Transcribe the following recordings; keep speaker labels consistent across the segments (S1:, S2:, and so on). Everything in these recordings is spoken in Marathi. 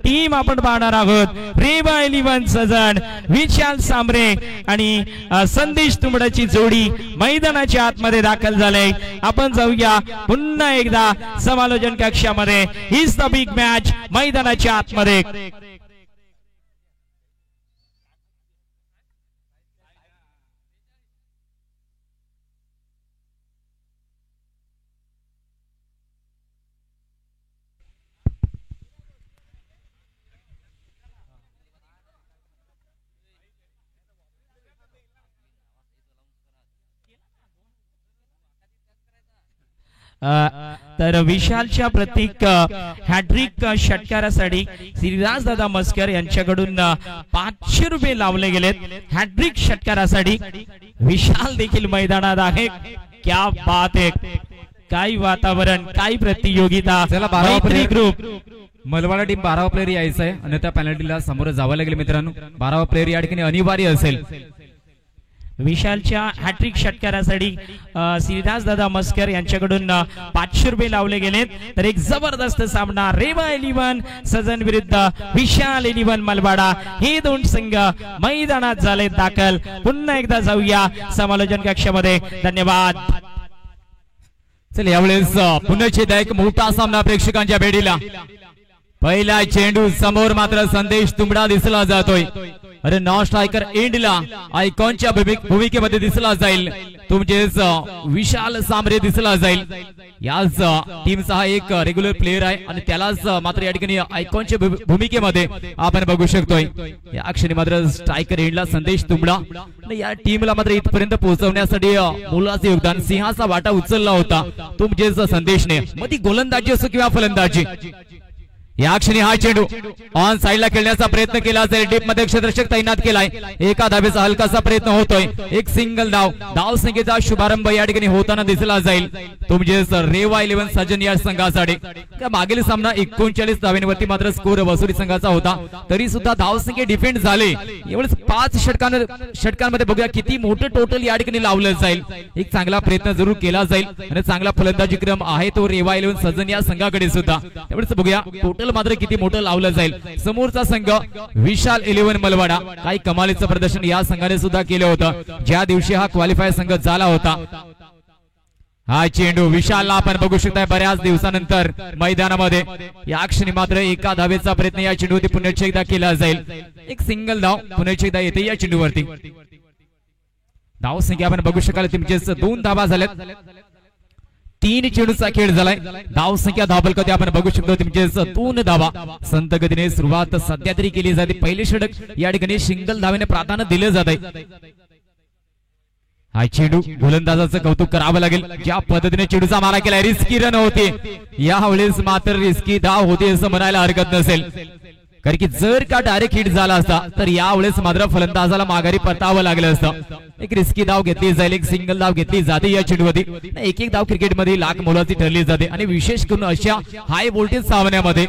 S1: टीम आपण पाहणार आहोत। रेवा 11 सजन, विशाल सांबरे आणि संदेश तुंबडाची जोडी मैदानाच्या आतमध्ये दाखल झाले। आपण जाऊया पुन्हा एकदा समालोचन कक्षामध्ये। इज द बिग मॅच मैदानाच्या आतमध्ये। तर विशालच्या प्रतीक हॅट्रिक षटकारासाठी श्रीराज दादा मस्कर यांच्याकडून 500 रुपये लावले गेलेत हॅट्रिक षटकारासाठी। विशाल देखील मैदानात आहे। क्या बात है, काय वातावरण, काय प्रतियोगिता। मैत्री ग्रुप
S2: मलवाडा टीम 12वा प्लेयर यायचा आहे आणि त्या पेनल्टीला समोर जावं लागेल मित्रांनो। 12वा प्लेयर या ठिकाणी अनिवार्य असेल।
S1: विशालच्या हॅट्रिक षटकारासाठी श्रीराज दादा मस्कर यांच्याकडून 500 रुपये लावले गेलेत। तर एक जबरदस्त सामना रेवा 11 सजन विरुद्ध विशाल 11 मलवाडा, हे दोन संघ मैदानात झाले दाखल। पुन्हा एकदा जाऊया समालोचन कक्षामध्ये। धन्यवाद।
S2: चल यावेळेस पुन्हा एक मोठा सामना प्रेक्षकांच्या भेटीला। पहिला चेंडू समोर मात्र संदेश तुंबडा दिसला जातोय। अरे नॉन स्ट्रायकर एंडला आयकॉनच्या भूमिकेमध्ये दिसला जाईल तुमचेच विशाल सांबरे दिसला जाईल। याच टीमचा हा एक रेग्युलर प्लेयर आहे आणि त्यालाच मात्र या ठिकाणी आयकॉनच्या भूमिकेमध्ये आपण बघू शकतोय। या क्षणी मात्र स्ट्रायकर एंडला संदेश तुंबडा या टीमला मात्र इथपर्यंत पोहोचवण्यासाठी मोलाचे योगदान, सिंहाचा वाटा उचलला होता तुमचेच संदेशने। मग ती गोलंदाजी असो किंवा फलंदाजी, या क्षणी हा चेंडू ऑन साइडला खेळण्याचा प्रयत्न केला जाईल। डीप मध्ये क्षेत्ररक्षक तैनात केलाय। एका धावेचा हलकासा प्रयत्न होतोय। एक सिंगल धाव संख्येचा शुभारंभ या ठिकाणी होताना दिसला जाईल तुमचे रेवा 11 सजन या संघासाठी। मागील सामना 39 धावांवरती मात्र स्कोर वसुली संघाचा होता, तरी सुद्धा धाव संख्या डिफेंड झाले। एवढेच 5 षटकांमध्ये बघूया किती मोठं टोटल या ठिकाणी लावलं जाईल। एक चांगला प्रयत्न जरूर केला जाईल आणि चांगला फलंदाजी क्रम आहे तो रेवा 11 सजन या संघाकडे सुद्धा। त्यामुळे बघूया टोटल मात्र किती मोठं लावलं जाईल। समोरचा संघ विशाल 11 मलवाडा, काही कमालीचं प्रदर्शन या संघाने सुद्धा केलं होतं ज्या दिवशी हा क्वालिफाय संघ झाला होता। हा चेंडू विशालला आपण बघू शकताय बऱ्याच दिवसानंतर मैदानामध्ये। या क्षणी मात्र एका धावेचा प्रयत्न या चेंडूवरती पुन्हा एकदा केला जाईल। एक सिंगल धाव पुन्हा एकदा येते या चेंडूवरती। धाव संख्या आपण बघू शकाल तुमचेच 2 धावा झाल्यात। 3 चेंडूचा खेळ झालाय। धाव संख्या धाबल कधी आपण बघू शकतो तुमचेच 2 धावा। संत गतीने सुरुवात सध्या तरी केली जाते। पहिले षटक या ठिकाणी सिंगल धावेने प्राधान्य दिले जाते। हा चेंडू गोलंदाजाचं कौतुक करावं लागेल, ज्या पद्धतीने चेंडूचा मारा केलाय। रिस्की रन होते यावेळेस, मात्र रिस्की धाव होते असं म्हणायला हरकत नसेल। कारण की जर का डायरेक्ट हिट झाला असता तर यावेळेस मात्र फलंदाजाला माघारी परतावं लागलं असतं। एक रिस्की धाव घेतली जाईल, एक सिंगल धाव घेतली जाते या चेंडूवरती। एक एक धाव क्रिकेटमध्ये लाख मोलाची ठरली जाते आणि विशेष करून अशा हाय व्होल्टेज सामन्यामध्ये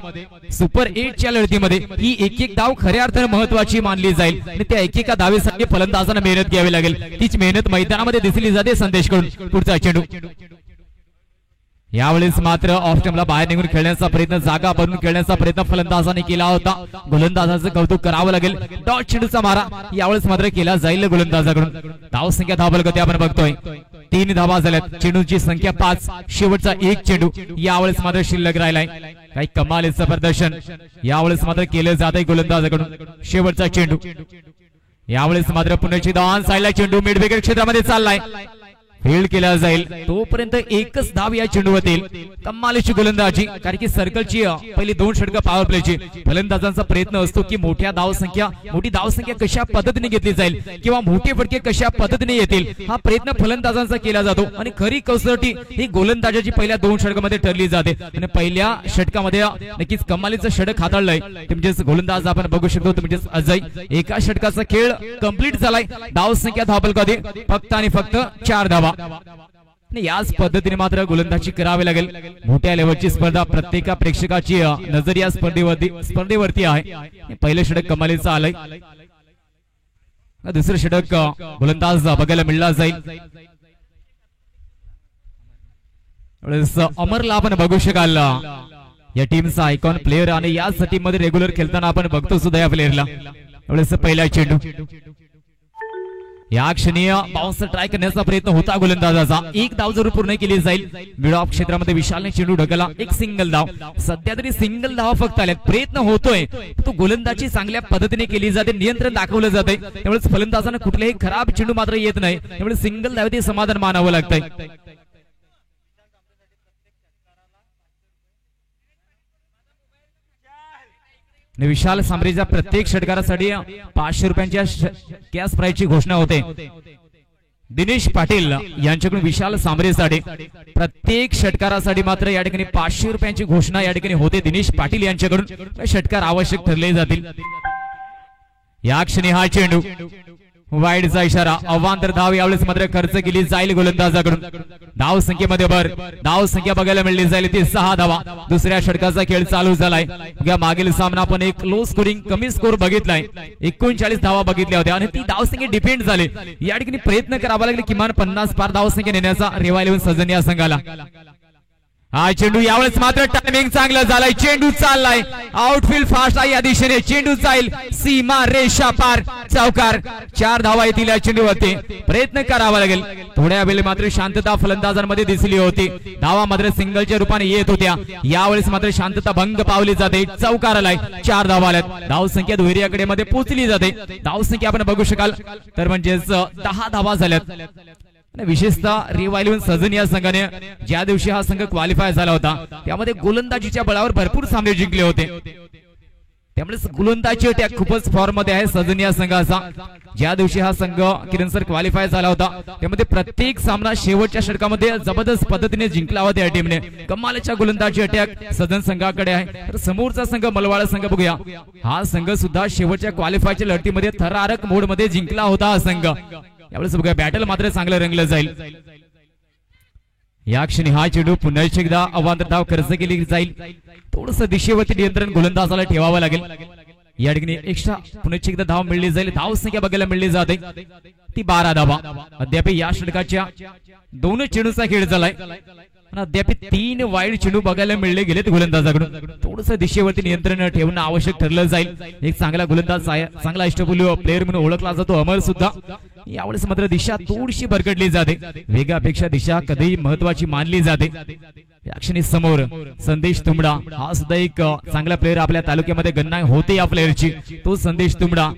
S2: सुपर 8च्या लढतीमध्ये ही एक एक धाव खऱ्या अर्थाने महत्वाची मानली जाईल आणि त्या एकेका धावेसाठी फलंदाजांना मेहनत घ्यावी लागेल। तीच मेहनत मैदानामध्ये दिसली जाते संदेशकडून। पुढचा चेंडू यावेळेस मात्र ऑफ स्टंपला बाहेर निघून खेळण्याचा प्रयत्न, जागा बनवून खेळण्याचा प्रयत्न फलंदाजाने केला होता। गोलंदाजाचं कौतुक करावं लागेल। डॉट चेंडूचा मारा यावेळेस मात्र केला जाईल गोलंदाजाकडून। धाव संख्या धाबल गती आपण बघतोय 3 धावा झाल्यात। चेंडूची संख्या 5, शेवटचा एक चेंडू यावेळेस मात्र शिल्लक राहिलाय। काही कमालीचं प्रदर्शन यावेळेस मात्र केलं जात आहे गोलंदाजाकडून। शेवटचा चेंडू यावेळेस मात्र पुण्याची धाव साईडला चेंडू मिड विकेट क्षेत्रामध्ये चाललाय, फील्ड केला जाईल। तोपर्यंत एकच धाव या चेंडूवरती। कमालीची गोलंदाजी, कारण की सर्कलची पहिली 2 षटकं पॉवर प्लेची। फलंदाजांचा प्रयत्न असतो की मोठी धाव संख्या कशा पद्धतीने घेतली जाईल किंवा मोठे फटके कशा पद्धतीने येतील, हा प्रयत्न फलंदाजांचा केला जातो आणि खरी कसोटी ही गोलंदाजाची पहिल्या 2 षटकामध्ये ठरली जाते। आणि पहिल्या षटकामध्ये नक्कीच कमालीचं षटक हाताळलंय तुमचेच गोलंदाज आपण बघू शकतो तुमचेच अजय। एका षटकाचा खेळ कंप्लीट झालाय। धाव संख्या धाबल कधी फक्त आणि फक्त 4 धावा। याच पद्धतीने मात्र गोलंदाजी करावी लागेल। मोठ्या लेवलची स्पर्धा, प्रत्येक प्रेक्षकाची नजर या स्पर्धेवरती आहे। पहिलं षटक कमालीचं आलंय, दुसरं षटक गोलंदाज बघायला मिळला जाईल। अमरला आपण बघू शकाल या टीमचा आयकॉन प्लेअर आणि याच टीम मध्ये रेग्युलर खेळताना आपण बघतो सुद्धा या प्लेअरला. एवढेच पहिला चेंडू या क्षणी बाउन्स ट्राय करण्याचा प्रयत्न होता गोलंदाजाचा. एक धाव जरूर पूर्ण केली जाईल. मिड ऑफ क्षेत्रामध्ये विशालने चेंडू ढकलला. एक सिंगल धाव. सध्या तरी सिंगल धाव फक्त आल्यात. प्रयत्न होतोय तो गोलंदाजी चांगल्या पद्धतीने केली जाते. नियंत्रण दाखवलं जाते. त्यामुळे फलंदाजांना कुठलेही खराब चेंडू मात्र येत नाही. त्यामुळे सिंगल धावेत समाधान मानावं लागतंय. विशाल सांबरेच्या प्रत्येक षटकारासाठी 500 रुपयांच्या कॅश प्राइजची घोषणा होते. दिनेश पाटील यांच्याकडून विशाल सांबरेसाठी प्रत्येक षटकारासाठी मात्र या ठिकाणी 500 रुपयांची घोषणा या ठिकाणी होते. दिनेश पाटील यांच्याकडून षटकार आवश्यक ठरले जातील. या क्षणी हा चेंडू वाईडचा इशारा. अवांतर धाव यावेळेस मात्र खर्च केली जाईल गोलंदाजाकडून. धाव संख्येमध्ये भर. धाव संख्या बघायला मिळली जाईल ती 6 धावा. दुसऱ्या षटकाचा खेळ चालू झालाय. मागील सामना आपण एक लो स्कोरिंग कमी स्कोर बघितलाय. 39 धावा बघितल्या होत्या आणि ती धाव संख्या डिपेंड झाली. या ठिकाणी प्रयत्न करावा लागले किमान 50 पार धाव संख्या नेण्याचा रेवा इलेव्हन सजन या संघाला. हा चेंडू यावेळेस मात्र टायमिंग चांगलं झालाय. चेंडू चाललाय आउटफील्ड फास्ट आहे या दिशेने. चेंडू जाईल सीमा रेषा पार. चौकार. 4 धावा येतील या चेंडूवरती. प्रयत्न करावा लागेल. थोड्या वेळ मात्र शांतता फलंदाजांमध्ये दिसली होती. धावा मात्र सिंगलच्या रूपाने येत होत्या. यावेळेस मात्र शांतता भंग पावली जाते. चौकार आलाय. 4 धावा आल्यात. धाव संख्या दुहेरीकडे मध्ये पोहोचली जाते. धाव संख्या आपण बघू शकाल तर म्हणजेच 10 धावा झाल्यात. विशेषतः रेवा इलेव्हन सजन या संघाने ज्या दिवशी हा संघ क्वालिफाय झाला होता त्यामध्ये गोलंदाजीच्या बळावर भरपूर सामने जिंकले होते. त्यामुळे गोलंदाजी अटॅक खूपच फॉर्म मध्ये आहे सजन या संघाचा. ज्या दिवशी हा संघ किरण सर क्वालिफाय झाला होता त्यामध्ये प्रत्येक सामना शेवटच्या षटकामध्ये जबरदस्त पद्धतीने जिंकला होता या टीमने. कमालच्या गोलंदाजी अटॅक सजन संघाकडे आहे. तर समोरचा संघ मलवाडा संघ बघूया. हा संघ सुद्धा शेवटच्या क्वालिफायच्या लढतीमध्ये थरारक मोड मध्ये जिंकला होता हा संघ. यावेळेस बघा बॅटल मात्र चांगलं रंगलं जाईल. या क्षणी हा चेंडू पुन्हा एकदा अवांतर धाव खर्च केली जाईल. थोडस दिशेवरती नियंत्रण गोलंदाजाला ठेवावं लागेल. या ठिकाणी एक्स्ट्रा पुन्हा एकदा धाव मिळली जाईल. धाव संख्या बघायला मिळली जाते ती 12 धावा. अद्याप या षटकाच्या 2 चेंडूचा खेळ झालाय. अद्याप 3 वाईड चेंडू बघायला मिळले गेलेत गोलंदाजाकडून. थोडस दिशेवरती नियंत्रण ठेवणं आवश्यक ठरलं जाईल. एक चांगला गोलंदाज चांगला अष्टपैलू प्लेअर म्हणून ओळखला जातो अमर सुद्धा. यावेळेस मात्र दिशा थोडीशी भरकटली जाते. वेगापेक्षा दिशा कधी महत्वाची मानली जाते. या क्षणी समोर संदेश तुंबडा हा सुद्धा एक चांगला प्लेअर आपल्या तालुक्यामध्ये गणना होते या प्लेअरची. तो संदेश तुंबडा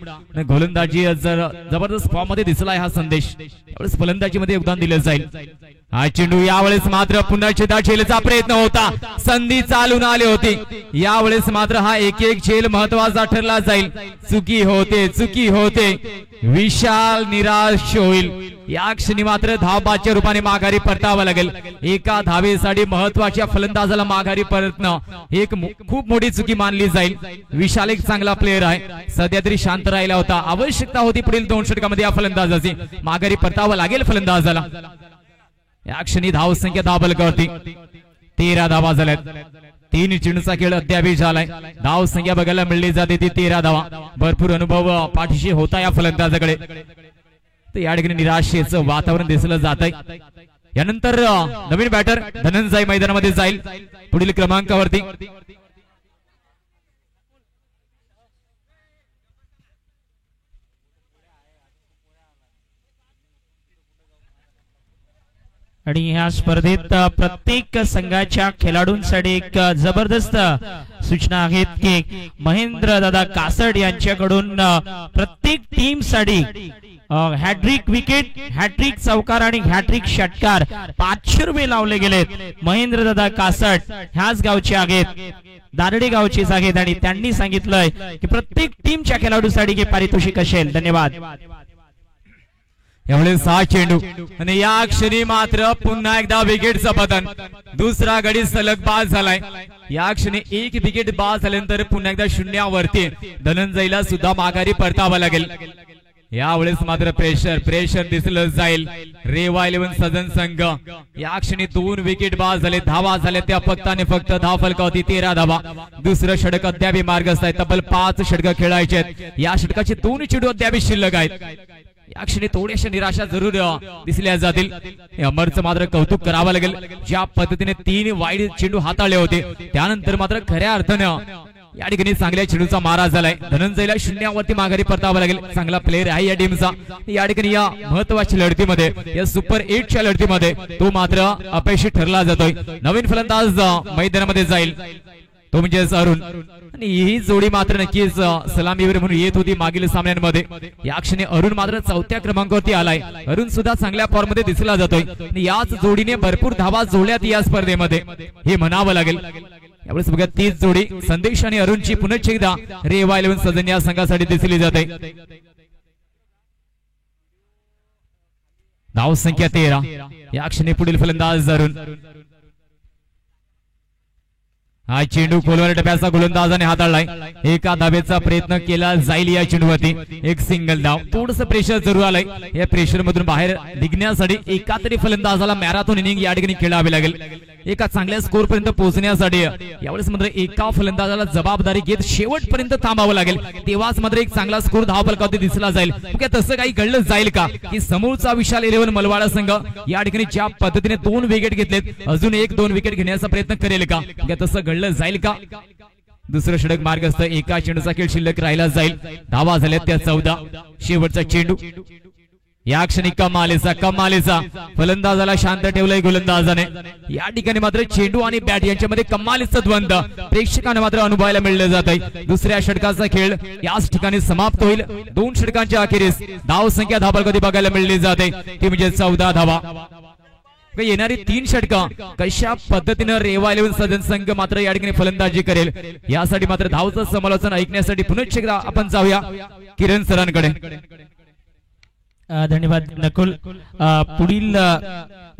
S2: गोलंदाजी जर जबरदस्त फॉर्म मध्ये दिसलाय हा संदेश. यावेळेस फलंदाजीमध्ये योगदान दिलं जाईल. हा चेंडू यावेळेस मात्र पुन्हा छेदा झेलचा प्रयत्न होता. संधी चालून आली होती. यावेळेस मात्र हा एक झेल महत्वाचा ठरला जाईल. चुकी होते. विशाल निराश होईल. या क्षणी मात्र धावबादच्या रूपाने माघारी परतावं लागेल. एका धावेसाठी महत्वाच्या फलंदाजाला माघारी परतणं एक खूप मोठी चुकी मानली जाईल. विशाल एक चांगला प्लेअर आहे. सध्या तरी शांत राहिला होता. आवश्यकता होती पुढील 2 षटकामध्ये या फलंदाजाची. माघारी परतावं लागेल फलंदाजाला. या क्षणी धाव संख्या धाबलकावरती 13 धावा झाल्यात. 3 चेंडूचा खेळ अद्याप झालाय. धाव संख्या बघायला मिळली जाते ती 13 धावा. भरपूर अनुभव पाठीशी होता या फलंदाजाकडे. तर या ठिकाणी निराशेचं वातावरण दिसलं जात आहे. यानंतर नवीन बॅटर धनंजय मैदानामध्ये जाईल पुढील क्रमांकावरती.
S1: आणि ह्या स्पर्धेत प्रत्येक संघाच्या खेळाडूंसाठी एक जबरदस्त सूचना आहेत की महेंद्र दादा कासड यांच्याकडून प्रत्येक टीम साठी हॅट्रिक विकेट, हॅट्रिक चौकार आणि हॅट्रिक षटकार 500 रुपये लावले गेलेत. महेंद्र दादा कासड ह्याच गावचे आहेत, दारडे गावचेच आहेत आणि त्यांनी सांगितलंय की प्रत्येक टीमच्या खेळाडूसाठी हे पारितोषिक असेल. धन्यवाद.
S2: यामुळे 6 चेंडू आणि या क्षणी मात्र पुन्हा एकदा विकेटचं पतन. दुसरा गडी सलग बाद झालाय. या क्षणी 1 विकेट बाद झाल्यानंतर पुन्हा एकदा शून्यावरती धनंजयला सुद्धा माघारी परतावं लागेल. यावेळेस मात्र प्रेशर दिसलं जाईल. रेवा इलेव्हन सजन संघ या क्षणी 2 विकेट बाद झाले. धावा झाल्या त्या फक्त आणि फक्त धाव फलकावती 13 धावा. दुसरं षटक अद्याप मार्गस्थ आहे. तब्बल 5 षटक खेळायचे आहेत. या षटकाचे 2 चेंडू अद्याप शिल्लक आहेत. या क्षणी थोड्याशा निराशा जरूर दिसल्या जातील. अमरचं मात्र कौतुक करावं लागेल. ज्या पद्धतीने 3 वाईड चेंडू हाताळले होते त्यानंतर मात्र खऱ्या अर्थानं या ठिकाणी चांगल्या चेंडूचा मारा झालाय. धनंजयला शून्यावरती माघारी परतावं लागेल. चांगला प्लेअर आहे या टीमचा. या ठिकाणी या महत्वाच्या लढतीमध्ये या सुपर 8च्या लढतीमध्ये तो मात्र अपेक्षित ठरला जातोय. नवीन फलंदाज मैदानामध्ये जाईल तो म्हणजे अरुण. आणि ही जोडी मात्र नक्कीच सलामीवर म्हणून येत होती मागील सामन्यांमध्ये. या क्षणी अरुण मात्र 4थ्या क्रमांकावरती आलाय. अरुण सुद्धा चांगल्या फॉर्म मध्ये दिसला जातोय. याच जोडीने भरपूर धावा जोडल्यात या स्पर्धेमध्ये हे म्हणावं लागेल. यावेळेस बघा तीच जोडी संदेश आणि अरुणची पुनश्च एकदा रेवा 11 सजन या संघासाठी दिसली जाते. धाव संख्या 13. या क्षणी पुढील फलंदाज अरुण. हा चेंडू खोलवर टप्प्याचा गोलंदाजाने हाताळलाय. एका धावेचा प्रयत्न केला जाईल या चेंडूवरती. एक सिंगल धाव. थोडस प्रेशर जरूर आलंय. या प्रेशर मधून बाहेर निघण्यासाठी एका तरी फलंदाजाला मॅरेथॉन इनिंग या ठिकाणी खेळावी लागेल. एका चांगल्या स्कोर पर्यंत पोहोचण्यासाठी यावेळेस मात्र एका फलंदाजाला जबाबदारी घेत शेवटपर्यंत थांबावं लागेल. तेव्हाच मात्र एक चांगला स्कोर धावफलकावरती दिसला जाईल. तसं काही घडलं जाईल का की समोरचा विशाल 11 मलवाडा संघ या ठिकाणी ज्या पद्धतीने 2 विकेट घेतलेत अजून 1-2 विकेट घेण्याचा प्रयत्न करेल का? तसं घडलं जाईल का? दुसरं षटक मार्गस्थ. एका चेंडूचा खेळ शिल्लक राहिला जाईल. धावा झाल्यात त्या 14. शेवटचा चेंडू. या क्षणी कमालीचा फलंदाजाला शांत ठेवलंय गोलंदाजाने. या ठिकाणी मात्र चेंडू आणि बॅट यांच्यामध्ये कमालीचं द्वंद्व प्रेक्षकांना मात्र अनुभवायला मिळलं जात आहे. दुसऱ्या षटकाचा खेळ याच ठिकाणी समाप्त होईल. 2 षटकांच्या अखेरीस धाव संख्या धावफलकावरती बघायला मिळली जाते ती म्हणजे 14 धावा. येणारी 3 षटकं कशा पद्धतीने रेवा 11 सजन संघ मात्र या ठिकाणी फलंदाजी करेल यासाठी मात्र धावचं समालोचन ऐकण्यासाठी पुनश्च एकदा आपण जाऊया किरण सरांकडे.
S1: धन्यवाद नकुल. पुढील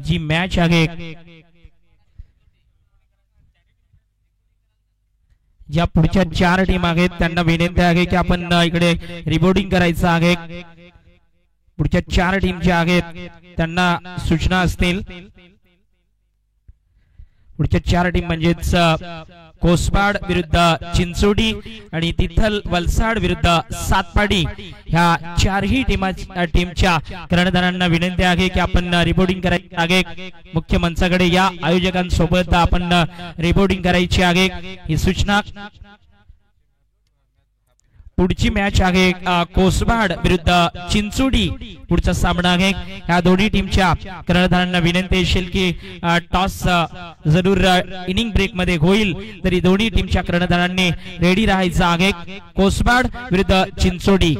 S1: जी मॅच आहे ज्या पुढच्या 4 टीम आहेत त्यांना विनंती आहे की आपण इकडे रिपोर्टिंग करायचं आहे. पुढच्या 4 टीम ज्या आहेत त्यांना सूचना असतील. पुढच्या 4 टीम म्हणजेच कोसबाड विरुद्ध चिंचोडी आणि तिथल वलसाड विरुद्ध सातपाडी ह्या 4ही टीमच्या कर्णधारांना विनंती आहे की आपण रिपोर्टिंग करायची आहे. मुख्य मंचाकडे या आयोजकांसोबत आपण रिपोर्टिंग करायची आहे ही सूचना. पुढची मॅच आहे कोसबाड विरुद्ध चिंचोडी पुढचा सामना आहे. ह्या दोन्ही टीमच्या कर्णधारांना विनंती असेल की टॉस जरूर इनिंग ब्रेक मध्ये होईल तरी दोन्ही टीमच्या कर्णधारांनी रेडी राहायचं आहे. कोसबाड विरुद्ध चिंचोडी.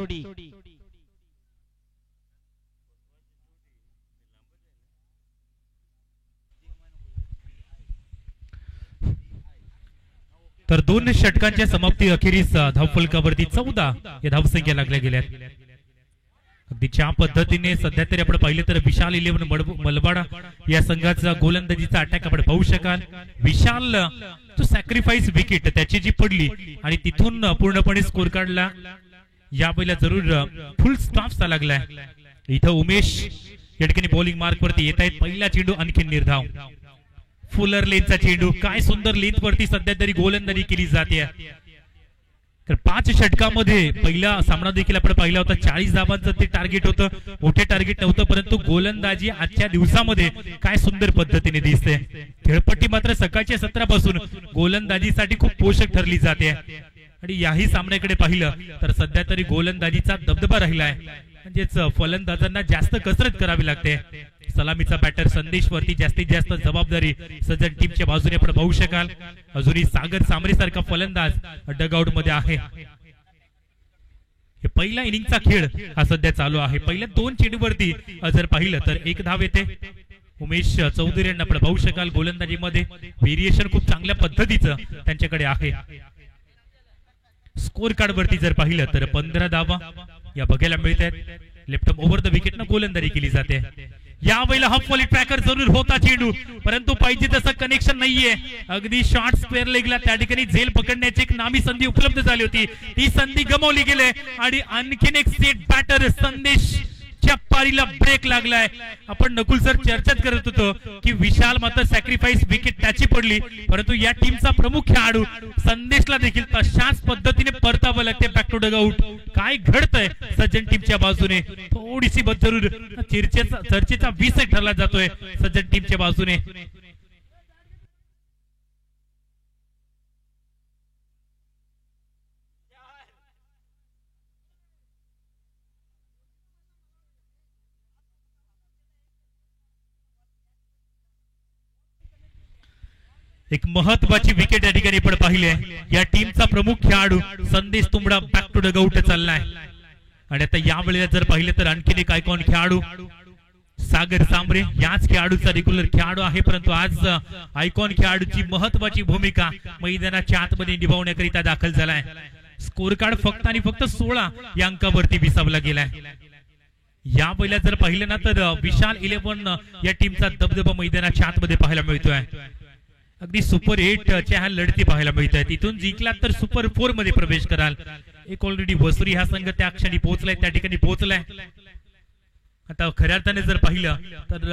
S3: तर 2 षटकांच्या समाप्ती अखेरीस धावफलकावरती 14 या धावसंख्या लागल्या गेल्यात. अगदी ज्या पद्धतीने सध्या तरी आपण पाहिलं तर विशाल 11 मलबाडा या संघाचा गोलंदाजीचा अटॅक आपण पाहू शकाल. विशाल तो सॅक्रिफाईस विकेट त्याची जी पडली आणि तिथून पूर्णपणे स्कोर काढला. यावेळेला जरूर फुल स्टाफचा लागलाय. इथं उमेश या ठिकाणी बॉलिंग मार्क वरती येत आहेत. पहिला चेंडू आणखी निर्धाव. फुलर लेनचा चेंडू. काय सुंदर लेंथ वरती सध्या तरी गोलंदाजी केली जाते. तर 5 षटकामध्ये पहिला सामना देखील आपण पाहिला होता. 40 धावांचं ते टार्गेट होतं. मोठे टार्गेट नव्हतं परंतु गोलंदाजी आजच्या दिवसामध्ये काय सुंदर पद्धतीने दिसते. खेळपट्टी मात्र सकाळच्या सत्रापासून गोलंदाजीसाठी खूप पोषक ठरली जाते. आणि याही सामन्याकडे पाहिलं तर सध्या तरी गोलंदाजीचा दबदबा राहिलाय. म्हणजेच फलंदाजांना जास्त कसरत करावी लागते. सलामीचा बॅटर संदेश वरती जास्तीत जास्त जबाबदारी सजन टीमच्या बाजूने आपण पाहू शकाल. अजूनही सागर सामरे सारखा फलंदाज डगआउट मध्ये आहे. हे पहिला इनिंगचा खेळ हा सध्या चालू आहे. पहिल्या 2 चेंडूवरती जर पाहिलं तर 1 धाव येते. उमेश चौधरी यांना आपण पाहू शकाल गोलंदाजीमध्ये व्हेरिएशन खूप चांगल्या पद्धतीचं त्यांच्याकडे आहे. स्कोर कार्ड वरती जर पाहिलं तर 15 धावा या बघायला मिळत आहेत. लेफ्ट ओव्हर द विकेट न गोलंदाजी केली जाते. यावेळेला हाफ व्हॉली ट्रॅकर जरूर होता चेंडू परंतु पाहिजे तसं कनेक्शन नाहीये. अगदी शॉर्ट स्क्वेअर लेगला त्या ठिकाणी झेल पकडण्याची एक नामी संधी उपलब्ध झाली होती. ती संधी गमावली गेली आणि आणखीन एक सेट बॅटर संदेश च्या पारीला ब्रेक लागलाय. आपण नकुल सर चर्चाच करत होतो की विशाल मात्र सॅक्रिफाईस विकेट त्याची पडली परंतु या टीमचा प्रमुख खेळाडू संदेशला देखील तशाच पद्धतीने परतावं लागते बॅक टू डगआउट. काय काय घडतंय सज्जन टीमच्या बाजूने थोडीशी जरूर चर्चेचा विषय ठरला जातोय सज्जन टीमच्या बाजूने. एक महत्वाची विकेट या ठिकाणी आपण पाहिली आहे. या टीमचा प्रमुख खेळाडू संदेश तुंबडा बॅक टू द आउट चाललाय. आणि आता या वेळेला जर पाहिलं तर आणखीन एक आयकॉन खेळाडू सागर सांबरे याच खेळाडूचा रेग्युलर खेळाडू आहे, परंतु आज आयकॉन खेळाडूची महत्वाची भूमिका मैदानाच्या आतमध्ये निभावण्याकरिता दाखल झालाय. स्कोर कार्ड फक्त आणि फक्त 16 या अंकावरती विसावला गेलाय. या वेळेला जर पाहिलं ना तर विशाल 11 या टीमचा दबदबा मैदानाच्या आतमध्ये पाहायला मिळतोय. अगदी सुपर 8 च्या ह्या लढती पाहायला मिळत आहेत. इथून जिंकला तर सुपर 4 मध्ये प्रवेश कराल. एक ऑलरेडी वसुरी हा संघ त्या क्षणी पोहोचलाय, त्या ठिकाणी पोहोचलाय. आता खऱ्या अर्थाने जर पाहिलं तर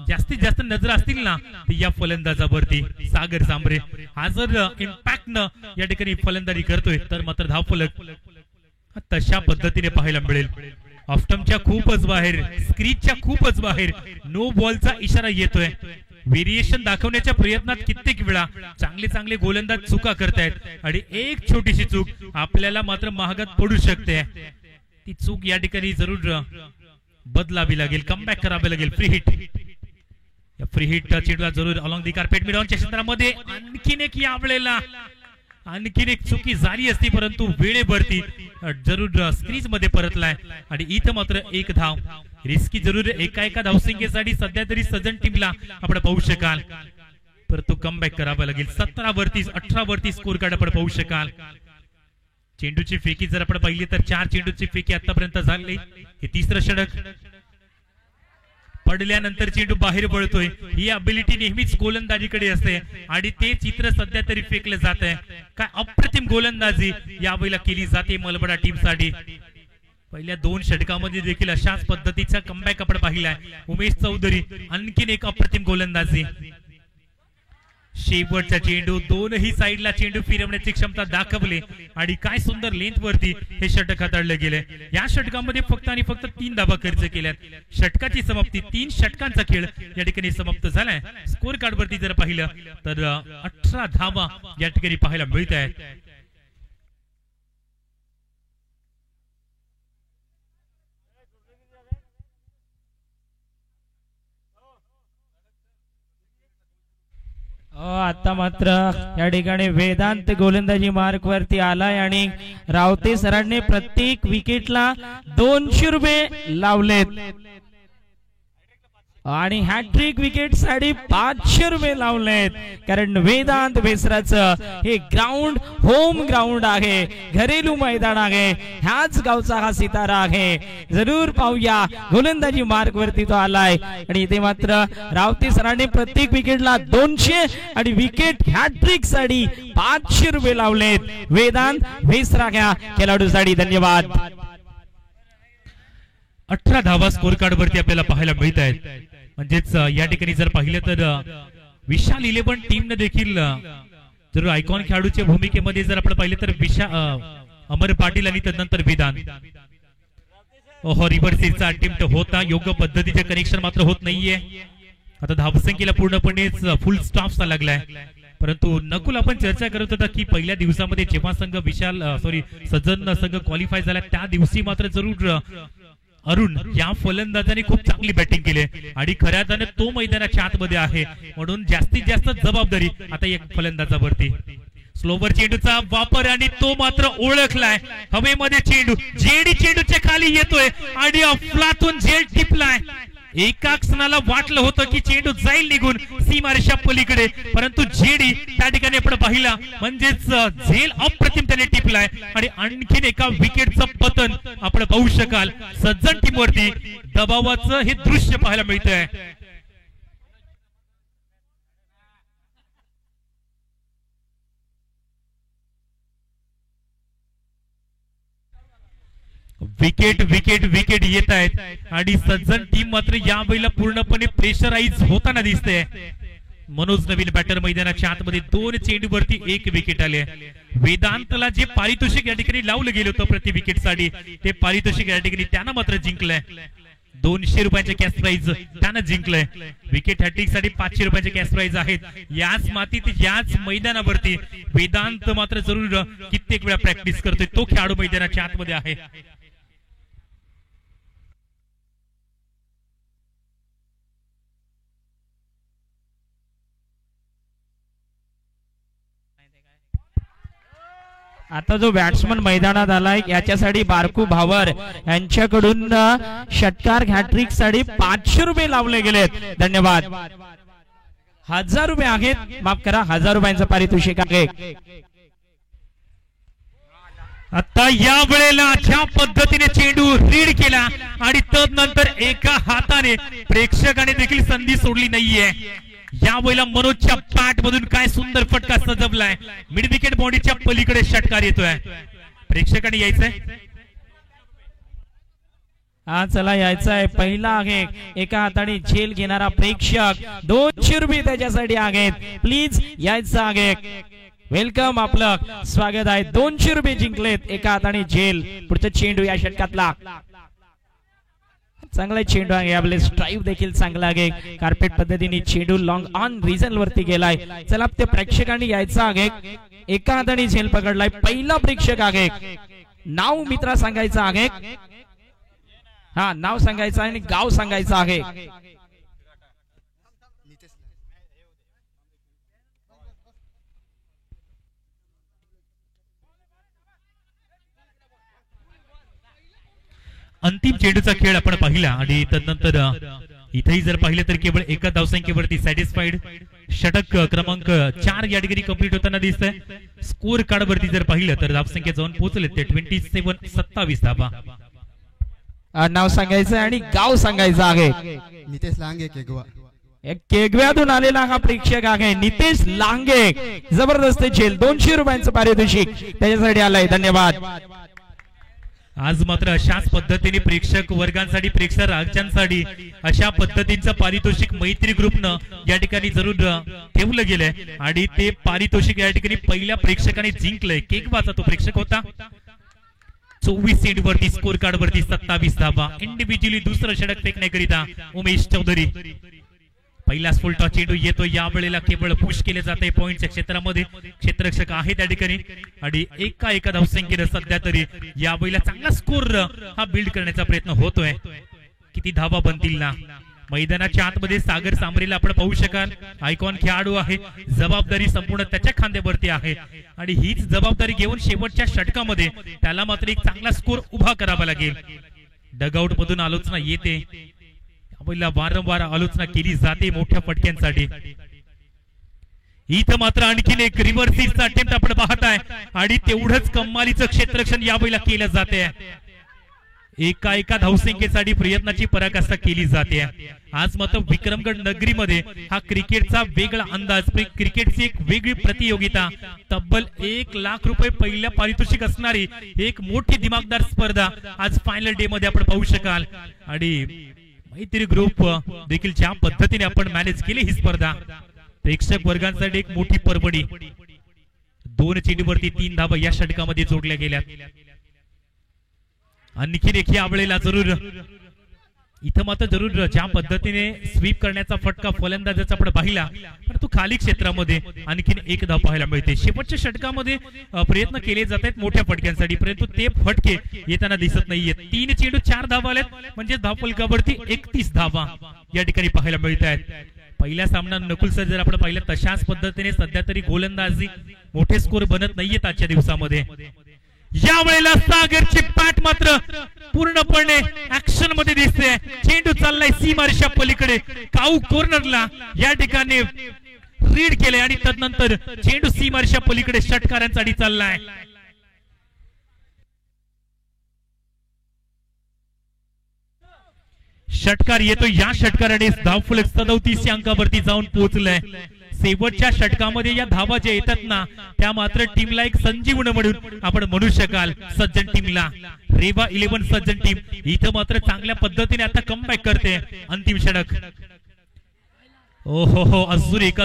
S3: जास्तीत जास्त नजर असतील ना या फलंदाजावरती सागर सांबरे. हा जर इम्पॅक्ट न या ठिकाणी फलंदाजी करतोय तर मात्र धावफलक तशा पद्धतीने पाहायला मिळेल. ऑफस्टंपच्या खूपच बाहेर, स्क्रीनच्या खूपच बाहेर नो बॉलचा इशारा येतोय. व्हेरिएशन दाखवण्याच्या प्रयत्नात कित्येक वेळा चांगले गोलंदाज चुका करतायत आणि एक छोटीशी चूक आपल्याला मात्र महागात पडू शकते. ती चूक या ठिकाणी जरूर बदलावी लागेल, कमबॅक करावे लागेल. फ्री हिट, या फ्री हिट चेंडूला जरूर अलॉंग दी कार्पेट मिडॉनच्या क्षेत्रामध्ये आणखीन एक या वेळेला आणखीन एक चुकी झाली असती, परंतु वेळेवरती जरूर स्क्रीज मध्ये परतलाय. आणि इथं मात्र एक धाव रिस्की जरूर एका धावसंख्येसाठी सध्या तरी सज्जन टीमला आपण पाहू शकाल, परंतु कमबॅक करावा लागेल. 17 वरती 18 वरती स्कोर कार्ड आपण पाहू शकाल. चेंडूची फेकी जर आपण पाहिली तर 4 चेंडूची फेकी आतापर्यंत झाली. हे तिसरं षटक. पडल्यानंतर चेंडू बाहेर पडतोय ही अबिलिटी नेहमीच गोलंदाजीकडे असते आणि ते चित्र सध्या तरी फेकलं जात आहे. काय अप्रतिम गोलंदाजी यावेळेला केली जाते मलबडा टीमसाठी. पहिल्या 2 षटकामध्ये देखील अशाच पद्धतीचा कमबॅक आपण पाहिलाय. उमेश चौधरी आणखीन एक अप्रतिम गोलंदाजी. शेवटचा चेंडू दोनही साईडला चेंडू फिरवण्याची क्षमता दाखवली आणि काय सुंदर लेंथ वरती हे षटक हाताळलं गेले. या षटकामध्ये फक्त आणि फक्त 3 धावा खर्च केल्यात. षटकाची समाप्ती 3 षटकांचा खेळ या ठिकाणी समाप्त झालाय. स्कोर कार्ड वरती जर पाहिलं तर 18 धावा या ठिकाणी पाहायला मिळत आहेत.
S1: आता मात्र या ठिकाणी वेदांत गोलंदाजी मार्क वरती आलाय आणि रावते सरांनी प्रत्येक विकेटला 200 रुपये लावलेत आणि हॅट्रिक विकेट साठी 500 रुपये लावलेत. कारण वेदांत बेसराचं हे ग्राउंड होम ग्राउंड आहे, घरेलू मैदान आहे, ह्याच गावचा हा सितारा आहे. जरूर पाहूया गोलंदाजी मार्क वरती तो आलाय आणि इथे मात्र रावते सरांनी प्रत्येक विकेटला 200 आणि विकेट हॅट्रिक साठी 500 रुपये लावलेत वेदांत बेसरा ह्या खेळाडूसाठी. धन्यवाद.
S3: 18 धावा स्कोर कार्ड वरती आपल्याला पाहायला मिळत आहेत. म्हणजेच या ठिकाणी जर पाहिलं तर विशाल 11 टीमने देखील जर आयकॉन खेळाडूच्या भूमिकेमध्ये जर आपण पाहिलं तर अमर पाटील आणि त्यानंतर वेदांत. रिव्हर्सचा अटेम्प्ट होता, योग्य पद्धतीचे कनेक्शन मात्र होत नाहीये. आता धावसंख्येला पूर्णपणे फुल स्टॉप लागलाय. परंतु नकुल आपण चर्चा करत होता की पहिल्या दिवसामध्ये जेव्हा संघ सज्जन संघ क्वालिफाय झाला त्या दिवशी मात्र जरूर अरुण या फलंदाजाने खूप चांगली बॅटिंग केली आणि खऱ्या अर्थाने तो मैदानाच्या आतमध्ये आहे, म्हणून जास्तीत जास्त जबाबदारी आता एक फलंदाजावरती. स्लोवर चेंडूचा वापर आणि तो मात्र ओळखलाय. हवेमध्ये चेंडू जेडी चेंडूच्या खाली येतोय आणि अफलातून झेल टिपलाय. एका क्षणाला वाटलं होतं की चेंडू जाईल निघून सीमारेषा पलीकडे, परंतु जेडी त्या ठिकाणी आपण पाहिला म्हणजेच झेल अप्रतिम त्याने टिपलाय आणि आणखीन एका विकेटचं पतन आपण पाहू शकाल. सज्जन टीम वरती दबावाचं हे दृश्य पाहायला मिळतंय. विकेट विकेट विकेट येत आहेत आणि सज्जन टीम मात्र या वेळेला पूर्णपणे प्रेशराइज होताना दिसते. मनोज नवीन बॅटर मैदानाच्या आतमध्ये 2 चेंडूवरती 1 विकेट आले. वेदांतला जे पारितोषिक या ठिकाणी लावलं गेलं होतं प्रति विकेट साठी ते पारितोषिक या ठिकाणी त्यानं मात्र जिंकलंय. 200 रुपयाचे कॅश प्राइज त्यानं जिंकलंय. विकेट हॅट्रिक साठी 500 रुपयाचे कॅश प्राइज आहेत. याच मातीत याच मैदानावरती वेदांत मात्र जरूर कित्येक वेळा प्रॅक्टिस करतोय. तो खेळाडू मैदानाच्या आतमध्ये आहे.
S1: आता जो बॅट्समन मैदानात आलाय याच्यासाठी बारकू भावर यांच्याकडून षटकार हॅट्रिक साठी 500 रुपये लावले गेलेत. धन्यवाद. 1000 रुपये आहेत, माफ करा, 1000 रुपयांचं पारितोषिक आहे.
S3: आता या वेळेला ज्या पद्धतीने चेंडू रीड केला आणि तदनंतर एका हाताने प्रेक्षकाने देखील संधी सोडली नाहीये. या वेळेला मनोजच्या पॅट मधून काय सुंदर फटका सजवलाय. मिड विकेट बॉडीच्या पलीकडे षटकार येतोय. प्रेक्षकांनी यायचंय.
S1: हा चला यायचा आहे. पहिला आहे एका हाताने झेल घेणारा प्रेक्षक. 200 रुपये त्याच्यासाठी आहेत. प्लीज यायचं आहे. वेलकम, आपलं स्वागत आहे. 200 रुपये जिंकलेत. एका हाताने झेल. पुढचा चेंडू या षटकातला चांगला चेंडू आहे. आपले स्ट्राईक देखील चांगला आहे. कार्पेट पद्धतीने चेंडू लॉंग ऑन रिझन वरती गेलाय. चला त्या प्रेक्षकांनी यायचं आहे. एका हाताने झेल पकडलाय. पहिला प्रेक्षक आहे. नाव मित्रा सांगायचं आहे. हा नाव सांगायचं आहे आणि गाव सांगायचं आहे.
S3: अंतिम चेंडूचा खेळ आपण पाहिला आणि तदनंतर इथेही जर पाहिलं तर केवळ एका धावसंख्येवरती सॅटिस्फाईड. षटक क्रमांक 4 या ठिकाणी कंप्लीट होताना दिसतंय. स्कोर कार्ड वरती जर पाहिलं तर धावसंख्या जाऊन पोहोचले ते 27 धावा.
S1: नाव सांगायचं आणि गाव सांगायचं आहे.
S4: नितेश लांगे केगवा.
S1: केगव्यातून आलेला हा प्रेक्षक आहे नितेश लांगे. जबरदस्त झेल. 200 रुपयांचं पारितोषिक त्याच्यासाठी आलंय. धन्यवाद.
S3: आज मात्र अशाच पद्धतीने प्रेक्षक वर्गांसाठी प्रेक्षक राज्यांसाठी अशा पद्धतीचं पारितोषिक मैत्री ग्रुपनं या ठिकाणी जरूर ठेवलं गेलंय आणि ते पारितोषिक या ठिकाणी पहिल्या प्रेक्षकाने जिंकलंय. केकवाचा तो प्रेक्षक होता. 24 चेंडूवरती स्कोर कार्ड वरती 27 धावा. इंडिव्हिज्युअली दुसरं षटक फेकण्याकरिता उमेश चौधरी. पहिला फुलटॉस चेंडू येतो. या वेळेला केवळ पुश केले जाते पॉइंटच्या क्षेत्रामध्ये. क्षेत्ररक्षक आहे त्या ठिकाणी आणि एका धावसंख्येनं सध्या तरी या वेळेला चांगला स्कोर हा बिल्ड करण्याचा प्रयत्न होतोय. किती धावा बनतील ना. मैदानाच्या आतमध्ये सागर सांबरेला आपण पाहू शकाल. आयकॉन खेळाडू आहे. जबाबदारी संपूर्ण त्याच्या खांद्यावरती आहे आणि हीच जबाबदारी घेऊन शेवटच्या षटकामध्ये त्याला मात्र एक चांगला स्कोर उभा करावा लागेल. डगआउट मधून आलोचना येते. वारंवार आलोचना केली जाते मोठ्या फटक्यांसाठी. इथं मात्र आणखीन एक रिव्हर्सिसचा अटेम्प्ट आपण पाहताय आणि तेवढंच कमालीचं क्षेत्ररक्षण यावेळेला केलं जाते. एका धावसंख्येसाठी प्रयत्नाची पराकाष्ठा केली जाते. आज मात्र विक्रमगड नगरीमध्ये हा क्रिकेटचा वेगळा अंदाज, क्रिकेटची एक वेगळी प्रतियोगिता, तब्बल 1 लाख रुपये पहिल्या पारितोषिक असणारी एक मोठी दिमागदार स्पर्धा आज फायनल डे मध्ये आपण पाहू शकाल. आणि मैत्री ग्रुप देखील ज्या पद्धतीने आपण मॅनेज केली ही स्पर्धा, प्रेक्षक वर्गांसाठी एक मोठी पर्वणी. 2 चेंडूवरती 3 धावा या षटकामध्ये जोडल्या गेल्या. आणखीन एक यावेळेला जरूर इथं मात्र जरूर ज्या पद्धतीने स्वीप करण्याचा फटका फलंदाजाचा आपण पाहिला, परंतु खाली क्षेत्रामध्ये आणखीन 1 धाव पाहायला मिळते. शेवटच्या षटकामध्ये प्रयत्न केले जात आहेत मोठ्या फटक्यांसाठी, परंतु ते फटके येताना दिसत नाहीयेत. 3 चेंडू 4 धावा आल्यात, म्हणजे धावफलकावरती 31 धावा या ठिकाणी पाहायला मिळत आहेत. पहिल्या सामना नकुल सर जर आपण पाहिलं तशाच पद्धतीने सध्या तरी गोलंदाजी मोठे स्कोर बनत नाहीयेत आजच्या दिवसामध्ये. या वेळेला सागरची बॅट मात्र पूर्णपणे ऍक्शन मध्ये दिसते. चेंडू चाललाय सीमारेषा पलीकडे, काऊ कॉर्नरला या ठिकाणी रीड केले आणि तदनंतर चेंडू सीमारेषा पलीकडे षटकारांसाठी चाललाय. षटकार येतो. या षटकाराने धावफलक 37 अंकावरती जाऊन पोहोचलाय. शेवटच्या षटकामध्ये या धावा ज्या येतात ना, त्या मात्र टीमला एक संजीवनी म्हणून आपण म्हणू शकाल. सज्जन टीमला, रेवा 11 सज्जन टीम इथं मात्र चांगल्या पद्धतीने आता कमबॅक करते. अंतिम षटक ओहो हो, अजून एक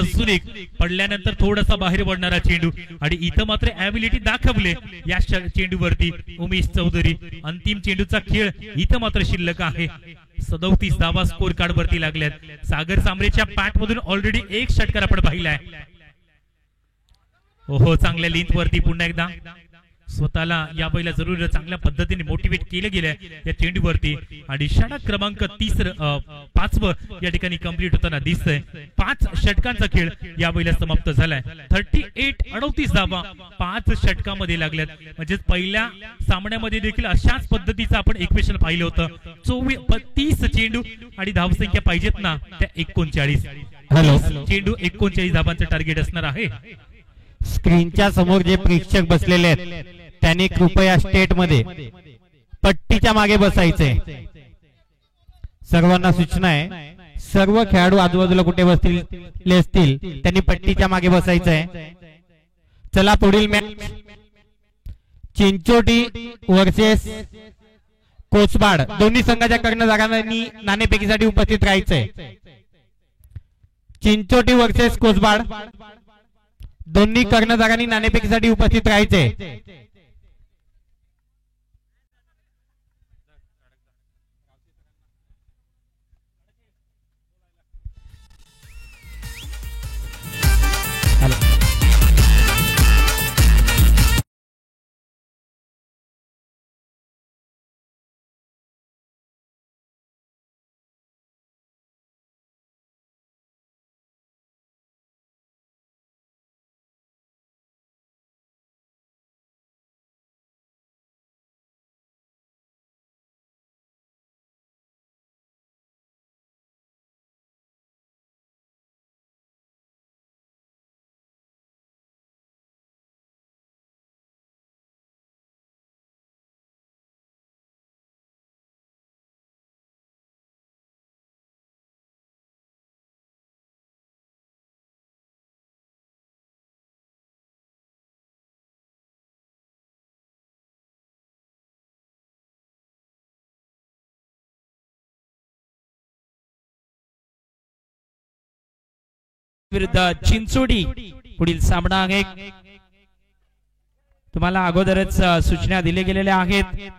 S3: पडल्यानंतर थोडासा बाहेर पडणारा चेंडू आणि इथं मात्र ॲबिलिटी दाखवले या चेंडूवरती उमेश चौधरी. अंतिम चेंडूचा खेळ इथं मात्र शिल्लक आहे. 37 धावा स्कोर कार्ड वरती लागल्यात. सागर सांबरेच्या पॅट मधून ऑलरेडी एक षटकार आपण पाहिलाय. ओहो, चांगल्या लेंथ वरती पुन्हा एकदा स्वतःला या बैला जरूर चांगल्या पद्धतीने मोटिवेट केलं गेलंय या चेंडूवरती आणि षटक क्रमांक 5 या ठिकाणी कंप्लीट होताना दिसतंय. 5 षटकांचा खेळ या बैला समाप्त झालाय. 38 धावा 5 षटकामध्ये लागल्यात. म्हणजे पहिल्या सामन्यामध्ये देखील अशाच पद्धतीचं आपण इक्वेशन पाहिलं होतं. 30 चेंडू आणि धावसंख्या पाहिजेत ना त्या 39.
S2: हॅलो,
S3: चेंडू 39 धावांचं टार्गेट असणार आहे.
S2: स्क्रीनच्या समोर जे प्रेक्षक बसलेले आहेत त्यांनी कृपया स्टेट मध्ये पट्टीच्या मागे बसायचे. सर्वांना सूचना आहे, सर्व खेळाडू आजूबाजूला कुठे बसलेले असतील त्यांनी पट्टीच्या मागे बसायचंय. चला पुढील मॅच चिंचोटी वर्सेस कोसबाड. दोन्ही संघाच्या कर्णधारांनी नाणेफेकीसाठी उपस्थित राहायचंय. चिंचोटी वर्सेस कोसबाड, दोन्ही कर्णधारांनी नाणेफेकीसाठी उपस्थित राहायचे.
S1: विरुद्ध चिंचोडी पुढील सामना आहे. तुम्हाला अगोदरच सूचना दिल्या गेलेल्या आहेत.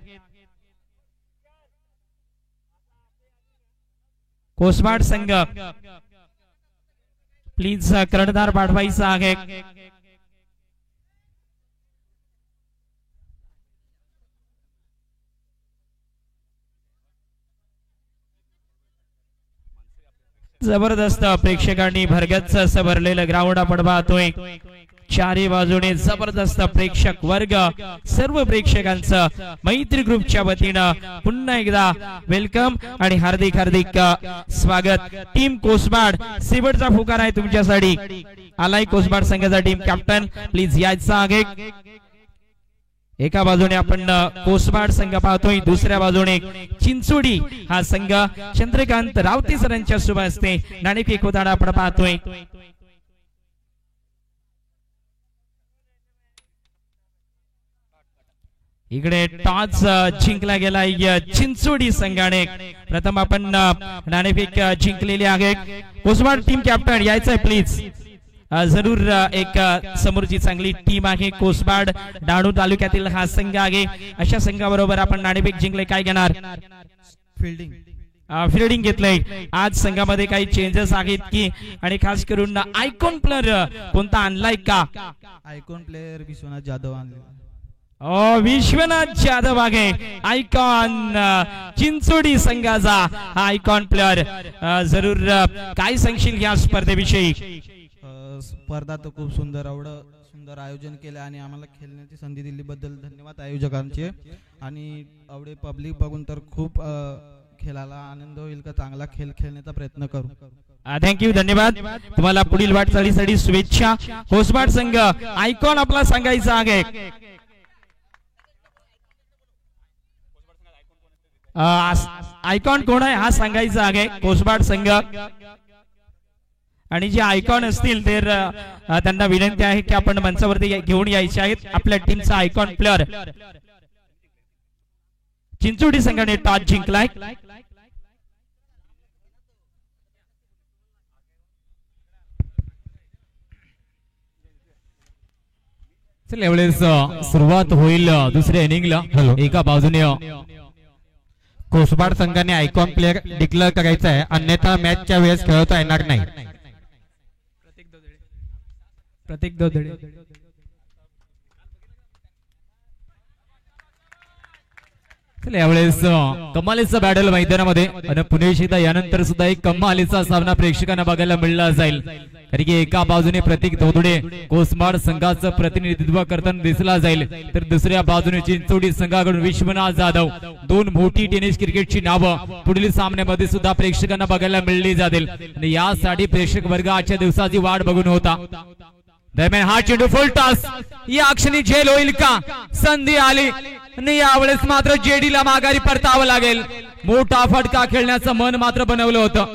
S1: कोसबाड संघ प्लीज कर्णधार पाठवायचा आहे. जबरदस्त प्रेक्षकांनी भरगच्च असं भरलेलं ग्राउंड आपण पाहतोय. चारी बाजूने जबरदस्त प्रेक्षक वर्ग. सर्व प्रेक्षकांचं मैत्री ग्रुपच्या वतीनं पुन्हा एकदा वेलकम आणि हार्दिक हार्दिक स्वागत. टीम कोसबाड शेवटचा पुकार आहे तुमच्यासाठी. आलाय कोसबाड संघाचा टीम कॅप्टन, प्लीज यायचा आहे. एका बाजूने आपण कोसबाड संघ पाहतोय, दुसऱ्या बाजूने चिंचोडी हा संघ चंद्रकांत रावते सरांच्या शुभ हस्ते नाणेफेक होताना आपण पाहतोय. इकडे टॉस जिंकला गेलाय चिंचोडी संघाने. प्रथम आपण नाणेफेक जिंकलेली आहे. कोसबाड टीम कॅप्टन यायचंय प्लीज. जरूर एक समोरची चांगली टीम आहे कोसबाड. डहाणू तालुक्यातील हा संघ आहे. अशा संघाबरोबर आपण नाणेफेक जिंकले. काय घेणार? फिल्डिंग घेतलंय. आज संघामध्ये काही चेंजेस आहेत की, आणि खास करून आयकॉन प्लेअर कोणता आणलाय का?
S4: आयकॉन प्लेअर विश्वनाथ जाधव आणले.
S1: विश्वनाथ जाधव आहे आयकॉन चिंचोडी संघाचा हा आयकॉन प्लेअर. जरूर काय सांगशील या स्पर्धेविषयी?
S4: स्पर्धा तर खूप सुंदर, एवढं सुंदर आयोजन केलं आणि आम्हाला खेळण्याची संधी दिल्याबद्दल धन्यवाद आयोजकांचे. आणि एवढे पब्लिक बघून तर खूप खेळायला आनंद होईल का चांगला खेळ खेळण्याचा प्रयत्न करू.
S1: थँक्यू, धन्यवाद. तुम्हाला पुढील वाटचालीसाठी शुभेच्छा. कोसबाड संघ आयकॉन आपला सांगायचा आहे. आयकॉन कोण आहे हा सांगायचा आहे कोसबाड संघ. आणि जे आयकॉन असतील तर त्यांना विनंती आहे की आपण मंचावरती घेऊन यायचे आहेत आपल्या टीमचा आयकॉन प्लेअर. चिंचोडी संघाने टॉस जिंकलाय.
S2: चल यावेळेस सुरुवात होईल दुसऱ्या इनिंगला. एका बाजूने
S5: कोसबाड संघाने आयकॉन प्लेअर डिक्लेअर करायचा आहे, अन्यथा मॅचच्या वेळेस खेळवता येणार नाही.
S1: प्रतीक दोदडे.
S2: चल यावेळेस कमालीचा बॅटल मैदानामध्ये आणि पुणे शिता यानंतर सुद्धा एक कमालीचा सामना प्रेक्षकांना बघायला मिळला जाईल. कारण की एका बाजूने प्रतीक धोदुडे कोसबाड संघाचं प्रतिनिधित्व करताना दिसला जाईल, तर दुसऱ्या बाजूने चिंचोडी संघाकडून विश्वनाथ जाधव. दोन मोठी टेनिस क्रिकेटची नावं पुढील सामन्यामध्ये सुद्धा प्रेक्षकांना बघायला मिळली जातील आणि यासाठी प्रेक्षक वर्ग आजच्या दिवसाची वाट बघून होता. दरम्यान हा चेंडू फुल टॉस, या क्षणी झेल होईल का? संधी आली आणि यावेळेस मात्र जेडीला माघारी परतावं लागेल. मोठा फटका खेळण्याचं मन मात्र बनवलं होतं.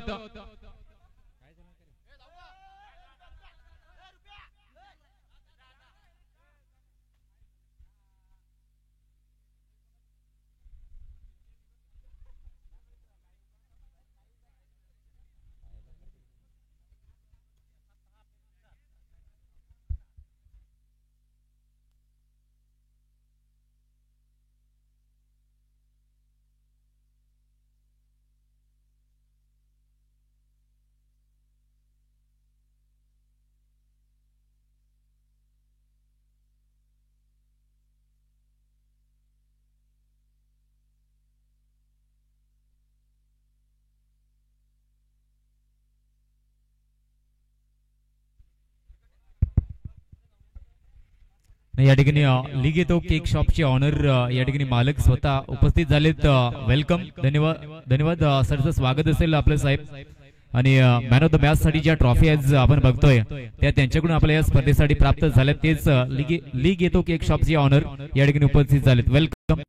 S2: या ठिकाणी लिग येतो केक शॉपचे ऑनर या ठिकाणी मालक स्वतः उपस्थित झालेत. वेलकम, धन्यवाद सरचं स्वागत असेल आपलं साहेब. आणि मॅन ऑफ द मॅच साठी ज्या ट्रॉफी आज आपण बघतोय त्या त्यांच्याकडून आपल्या या स्पर्धेसाठी प्राप्त झाल्यात. तेच लिग येतो केक शॉपचे ऑनर या ठिकाणी उपस्थित झालेत. वेलकम.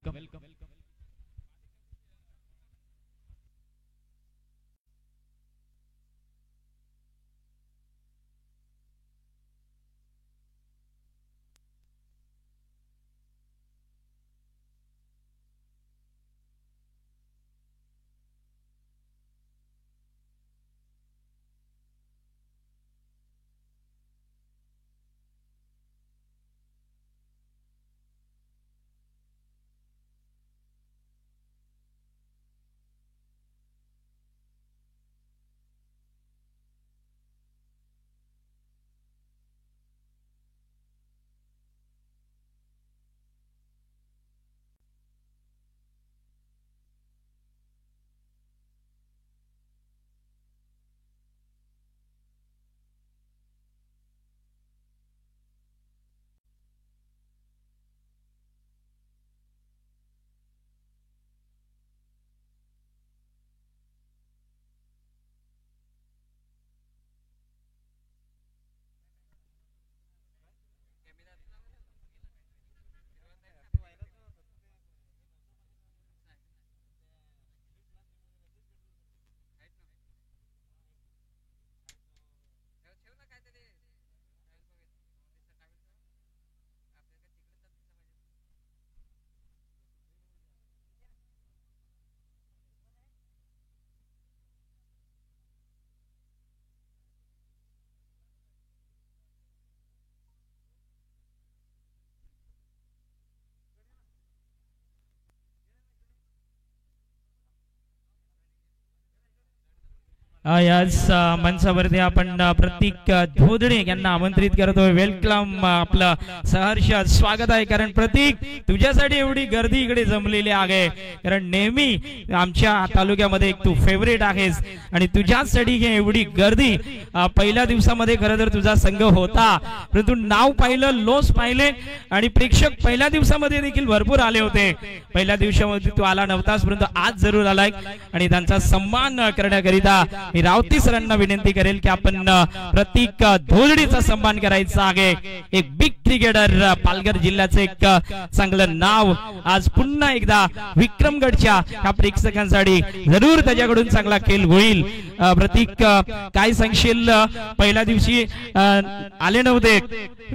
S1: याच मंचावरती आपण प्रतीक धोदडे यांना आमंत्रित करतोय. वेलकम, आपलं सहर्ष स्वागत आहे. कारण प्रतीक, तुझ्यासाठी एवढी गर्दी इकडे जमलेली आहे, कारण नेहमी आमच्या तालुक्यामध्ये तू फेवरेट आहेस आणि तुझ्यासाठी ही एवढी गर्दी. पहिल्या दिवसामध्ये खरं तर तुझा संघ होता, परंतु नाव पाहिलं, लोस पाहिले आणि प्रेक्षक पहिल्या दिवसामध्ये देखील भरपूर आले होते. पहिल्या दिवसामध्ये तू आला नव्हतास, परंतु आज जरूर आलाय आणि त्यांचा सन्मान करण्याकरिता मी रावती सरांना विनंती करेल की आपण प्रतीक धोदडीचा सन्मान करायचा आहे. एक बिग क्रिकेटर, पालघर जिल्ह्याचं एक चांगलं नाव आज पुन्हा एकदा विक्रमगडच्या या प्रेक्षकांसाठी जरूर त्याच्याकडून चांगला खेळ होईल. प्रतीक, काय सांगशील? पहिल्या दिवशी आले नव्हते,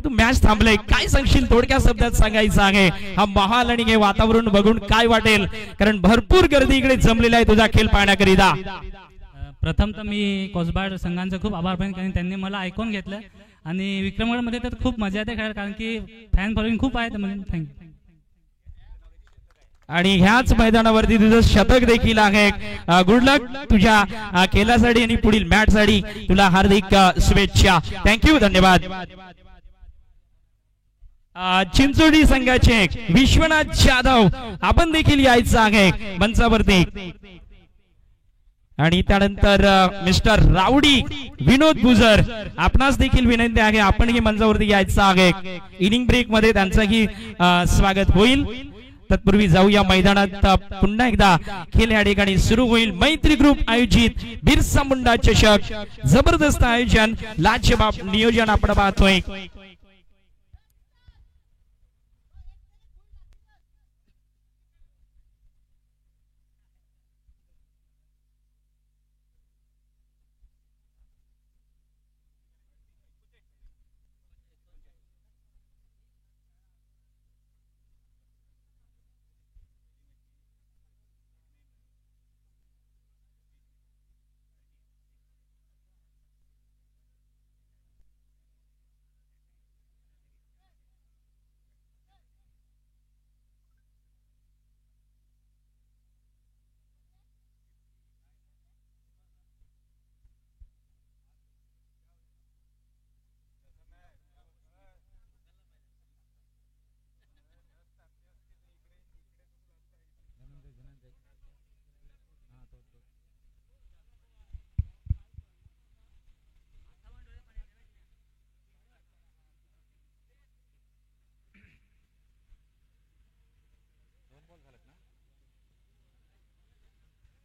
S1: तू मॅच थांबले, काय सांगशील? थोडक्या शब्दात सांगायचं आहे. हा माहोल आणि हे वातावरण बघून काय वाटेल? कारण भरपूर गर्दी इकडे जमलेली आहे तुझा खेळ पाहण्याकरिता.
S6: प्रथम तर मी कोसबाड संघांचा खूप आभार मानेन, कारण त्यांनी मला ऐकून घेतलं आणि विक्रमगडमध्ये तर खूप मजा येते खेळायला, कारण की फॅन फॉलोइंग खूप आहे. म्हणजे थँक्यू.
S1: आणि ह्याच मैदानावरती तुझं शतक देखील आहे. गुड लक तुझ्या खेळासाठी आणि पुढील मॅच साठी तुला हार्दिक शुभेच्छा. थँक्यू, धन्यवाद. चिंचोडी संघाचे विश्वनाथ जाधव आपण देखील यायचं आहे मंचावरती. आणि त्यानंतर मिस्टर राऊडी विनोद गुजर आपणास देखील विनंती आहे आपणही मंचावरती यायचं आहे. इनिंग ब्रेक मध्ये त्यांचंही स्वागत होईल. तत्पूर्वी जाऊया मैदानात. पुन्हा एकदा खेळ या ठिकाणी सुरू होईल. मैत्री ग्रुप आयोजित बिरसा मुंडा चषक जबरदस्त आयोजन, लाजवाब नियोजन आपण पाहतोय.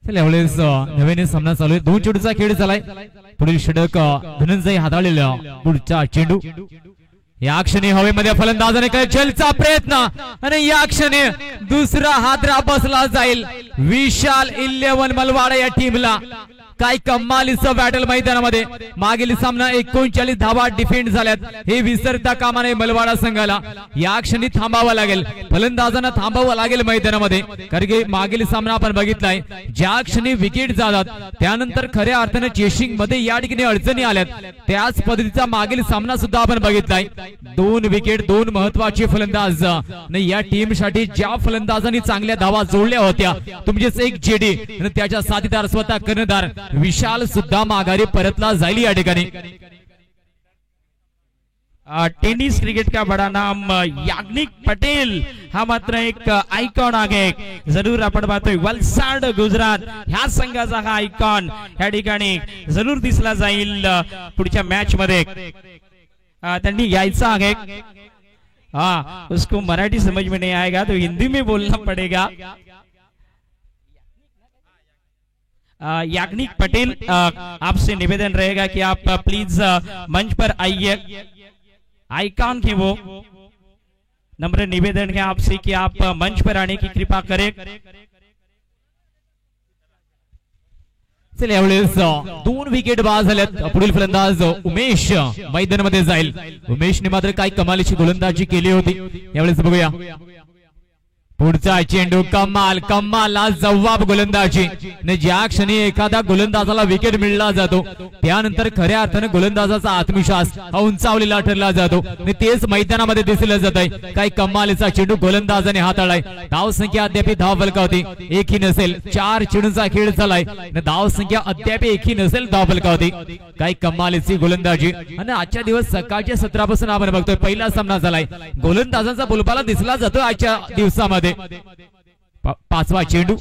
S2: यावेळेस नवीन सामना चालू आहे. 2 चेंडूचा खेळ झालाय. पुढील षटक धनंजय हाताळलेला पुढचा चेंडू. या क्षणी हवेमध्ये फलंदाजाने काय चलचा प्रयत्न आणि या क्षणी दुसरा हादरा बसला जाईल विशाल 11 मलवाडा या टीमला. काय कमालीचं बॅटल मैदानामध्ये. मागील सामना 39 धावा डिफेंड झाल्यात. हे विसरता कामा नये मलवाडा संघाला. या क्षणी थांबावं लागेल, फलंदाजांना थांबावं लागेल मैदानामध्ये, कारण की मागील सामना आपण बघितलाय ज्या क्षणी विकेट जातात त्यानंतर खऱ्या अर्थाने चेसिंग मध्ये या ठिकाणी अडचणी आल्यात. त्याच पद्धतीचा मागील सामना सुद्धा आपण बघितलाय. 2 विकेट, 2 महत्वाचे फलंदाज. या टीम साठी ज्या फलंदाजांनी चांगल्या धावा जोडल्या होत्या तुमचेच एक जेडी आणि त्याच्या साथीदार स्वतः कर्णधार विशाल सुद्धा माघारी परतला जाईल या ठिकाणी.
S1: टेनिस क्रिकेट का बड़ा नाम याज्ञिक पटेल हा मात्र एक आयकॉन आहे. जरूर आपण पाहतोय वलसाड गुजरात ह्या संघाचा हा आयकॉन या ठिकाणी जरूर दिसला जाईल पुढच्या मॅच मध्ये. त्यांनी यायचं आहे. उसको मराठी समझ में नहीं आएगा तो हिंदी में बोलना पड़ेगा. याज्ञिक पटेल आपसे निवेदन रहेगा कि आप प्लीज मंच पर आइए. आइकॉन के वो नम्र निवेदन है आपसे कि आप मंच पर आने की कृपा करें.
S2: चल यावेळेस 2 विकेट बाद झाल्यात. पुढील फलंदाज उमेश मैदानामध्ये जाईल. उमेशने मात्र काय कमालीची गोलंदाजी केली होती. यावेळेस बघूया पुढचा चेंडू. कमाल कमाल जवाब गोलंदाजी. ज्या क्षणी एखाद्या गोलंदाजाला विकेट मिळला जातो त्यानंतर खऱ्या अर्थाने गोलंदाजाचा आत्मविश्वास हा उंचावलेला ठरला जातो. तेच मैदानामध्ये दिसलं जात आहे. काही कमालीचा चेंडू गोलंदाजाने हाताळलाय. धाव संख्या अद्याप धाव फलकावती एकही नसेल. 4 चेंडूंचा खेळ झालाय. धाव संख्या अद्याप एकही नसेल. धाव फलकावती. काही कमालीची गोलंदाजी. आणि आजच्या दिवस सकाळच्या सत्रापासून आपण बघतोय पहिला सामना झालाय. गोलंदाजांचा बोलबाला दिसला जातो आजच्या दिवसामध्ये. 5वा चेंडू.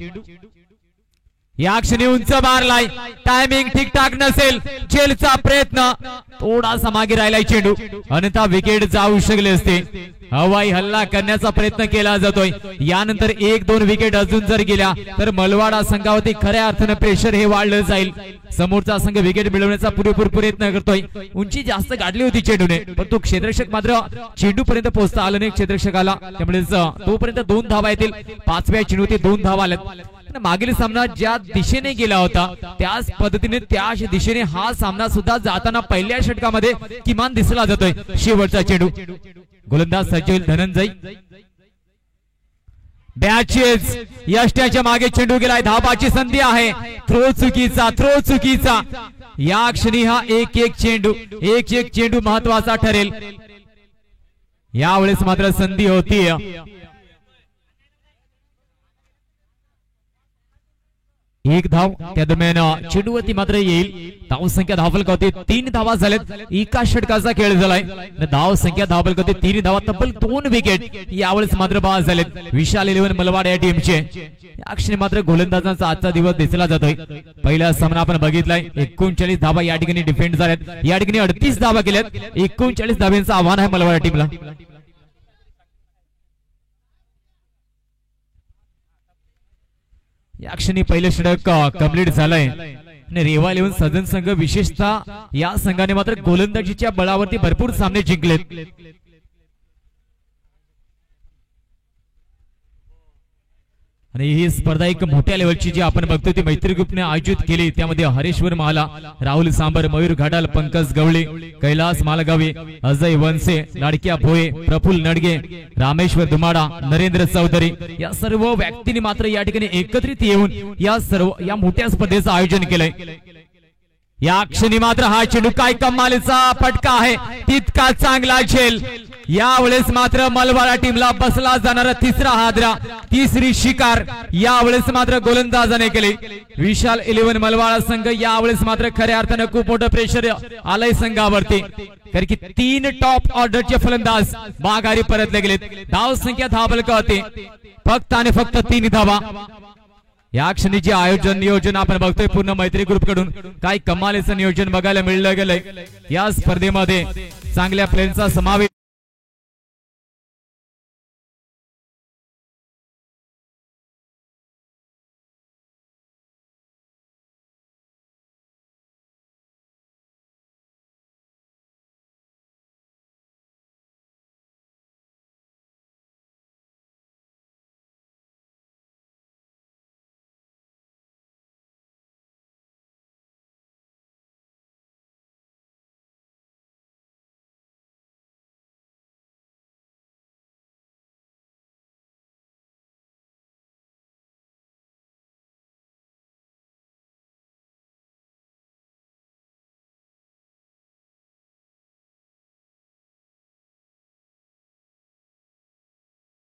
S2: या क्षणी उंच मारलाय. टायमिंग ठीक ठाक नसेल. चेलचा प्रयत्न थोडासा मागे राहिलाय चेंडू. अन्यथा विकेट जाऊ शकले असते. हवाई हल्ला करण्याचा प्रयत्न केला जातोय. यानंतर 1-2 विकेट अजून जर गेल्या तर मलवाडा संघावरती खऱ्या अर्थाने प्रेशर हे वाढलं जाईल. समोरचा संघ विकेट मिळवण्याचा पुरेपूर प्रयत्न करतोय. उंची जास्त गाठली होती चेंडूने पण तो क्षेत्ररक्षक मात्र चेंडू पर्यंत पोहोचता आला नाही क्षेत्ररक्षकाला. त्यामुळे तोपर्यंत 2 धावा येतील. 5व्या चेंडूवरती 2 धावा आल्यात. मागील सामना ज्या दिशेने गेला होता त्याच पद्धतीने त्याच दिशेने हा सामना सुद्धा जाताना पहिल्या षटकामध्ये किमान दिसला जातोय. शेवटचा चेंडू. गोलंदाज सज्ज धनंजय. बॅचेस यष्ट्याच्या मागे चेंडू गेलाय. धाबाची संधी आहे. थ्रो चुकीचा. या क्षणी हा एक एक चेंडू महत्वाचा ठरेल. यावेळेस मात्र संधी होती. एक धाव त्या दरम्यान चेंडूवरती मात्र येईल. धाव संख्या धावफलकावरती 3 धावा झाल्यात. एका षटकाचा खेळ झालाय. धाव संख्या धावफलकावरती 3 धावा, तब्बल 2 विकेट यावेळेस मात्र बाद झालेत विशाल 11 मलवाड या टीमचे. या क्षणी मात्र गोलंदाजांचा आजचा दिवस दिसला जातोय. पहिला सामना आपण बघितलाय. 39 धावा या ठिकाणी डिफेंड झाल्यात. या ठिकाणी 38 धावा केल्यात. 39 धावांचं आव्हान आहे मलवाड टीमला. या क्षणी पहिले षटक कंप्लीट झालंय. रेवा 11 सजन संघ विशेषतः या संघाने मात्र गोलंदाजीच्या बळावरती भरपूर सामने जिंकलेत. आणि ही स्पर्धा एक मोठ्या लेवलची जी आपण बघतो ती मैत्री ग्रुपने आयोजित केली. त्यामध्ये हरेश्वर माला, राहुल सांबर, मयूर घाडाल, पंकज गवळे, कैलास मालगावे, अजय वनसे, लाडक्या भोये, प्रफुल्ल नडगे, रामेश्वर दुमाडा, नरेंद्र चौधरी या सर्व व्यक्तींनी मात्र या ठिकाणी एकत्रित येऊन या मोठ्या स्पर्धेचं आयोजन केलंय. या क्षणी मात्र हा चेंडू काय कमालीचा फटका आहे, तितका चांगला झेल. यावेळेस मात्र मलवाडा टीमला बसला जाणारा तिसरा हादरा, तिसरी शिकार यावेळेस मात्र गोलंदाजाने केली. विशाल 11 मलवाडा संघ यावेळेस मात्र खऱ्या अर्थानं खूप मोठं प्रेशर आलंय संघावरती. कारण की 3 टॉप ऑर्डरचे फलंदाज माघारी परतले गेलेत. धाव संख्या धावफलकावरती फक्त आणि फक्त 3 धावा. या क्षणी जे आयोजन नियोजन आपण बघतोय पूर्ण मैत्री ग्रुप कडून काय कमालीचं नियोजन बघायला मिळलं गेलंय. या स्पर्धेमध्ये चांगल्या प्लेयरचा समावेश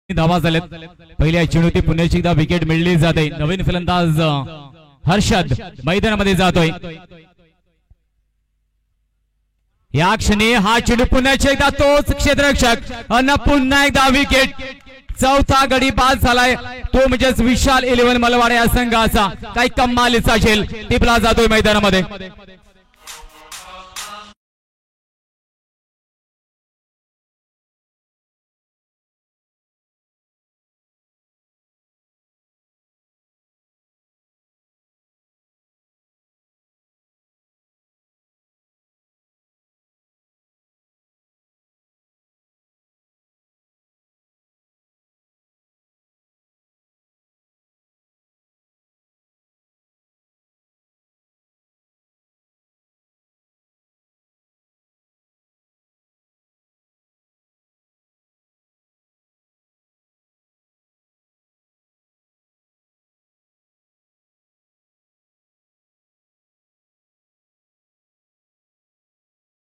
S2: धावा झाल्यात. पहिल्या चेंडूती पुन्हा एकदा विकेट मिळली जाते. नवीन फलंदाज हर्षद मैदानामध्ये जातोय. या क्षणी हा चेंडू पुन्हा एकदा तोच क्षेत्ररक्षक आणि पुन्हा एकदा विकेट. चौथा गडी बाद झालाय तो म्हणजेच विशाल 11 मलवाडा या संघाचा. काही कमालीचा झेल टिपला जातोय मैदानामध्ये.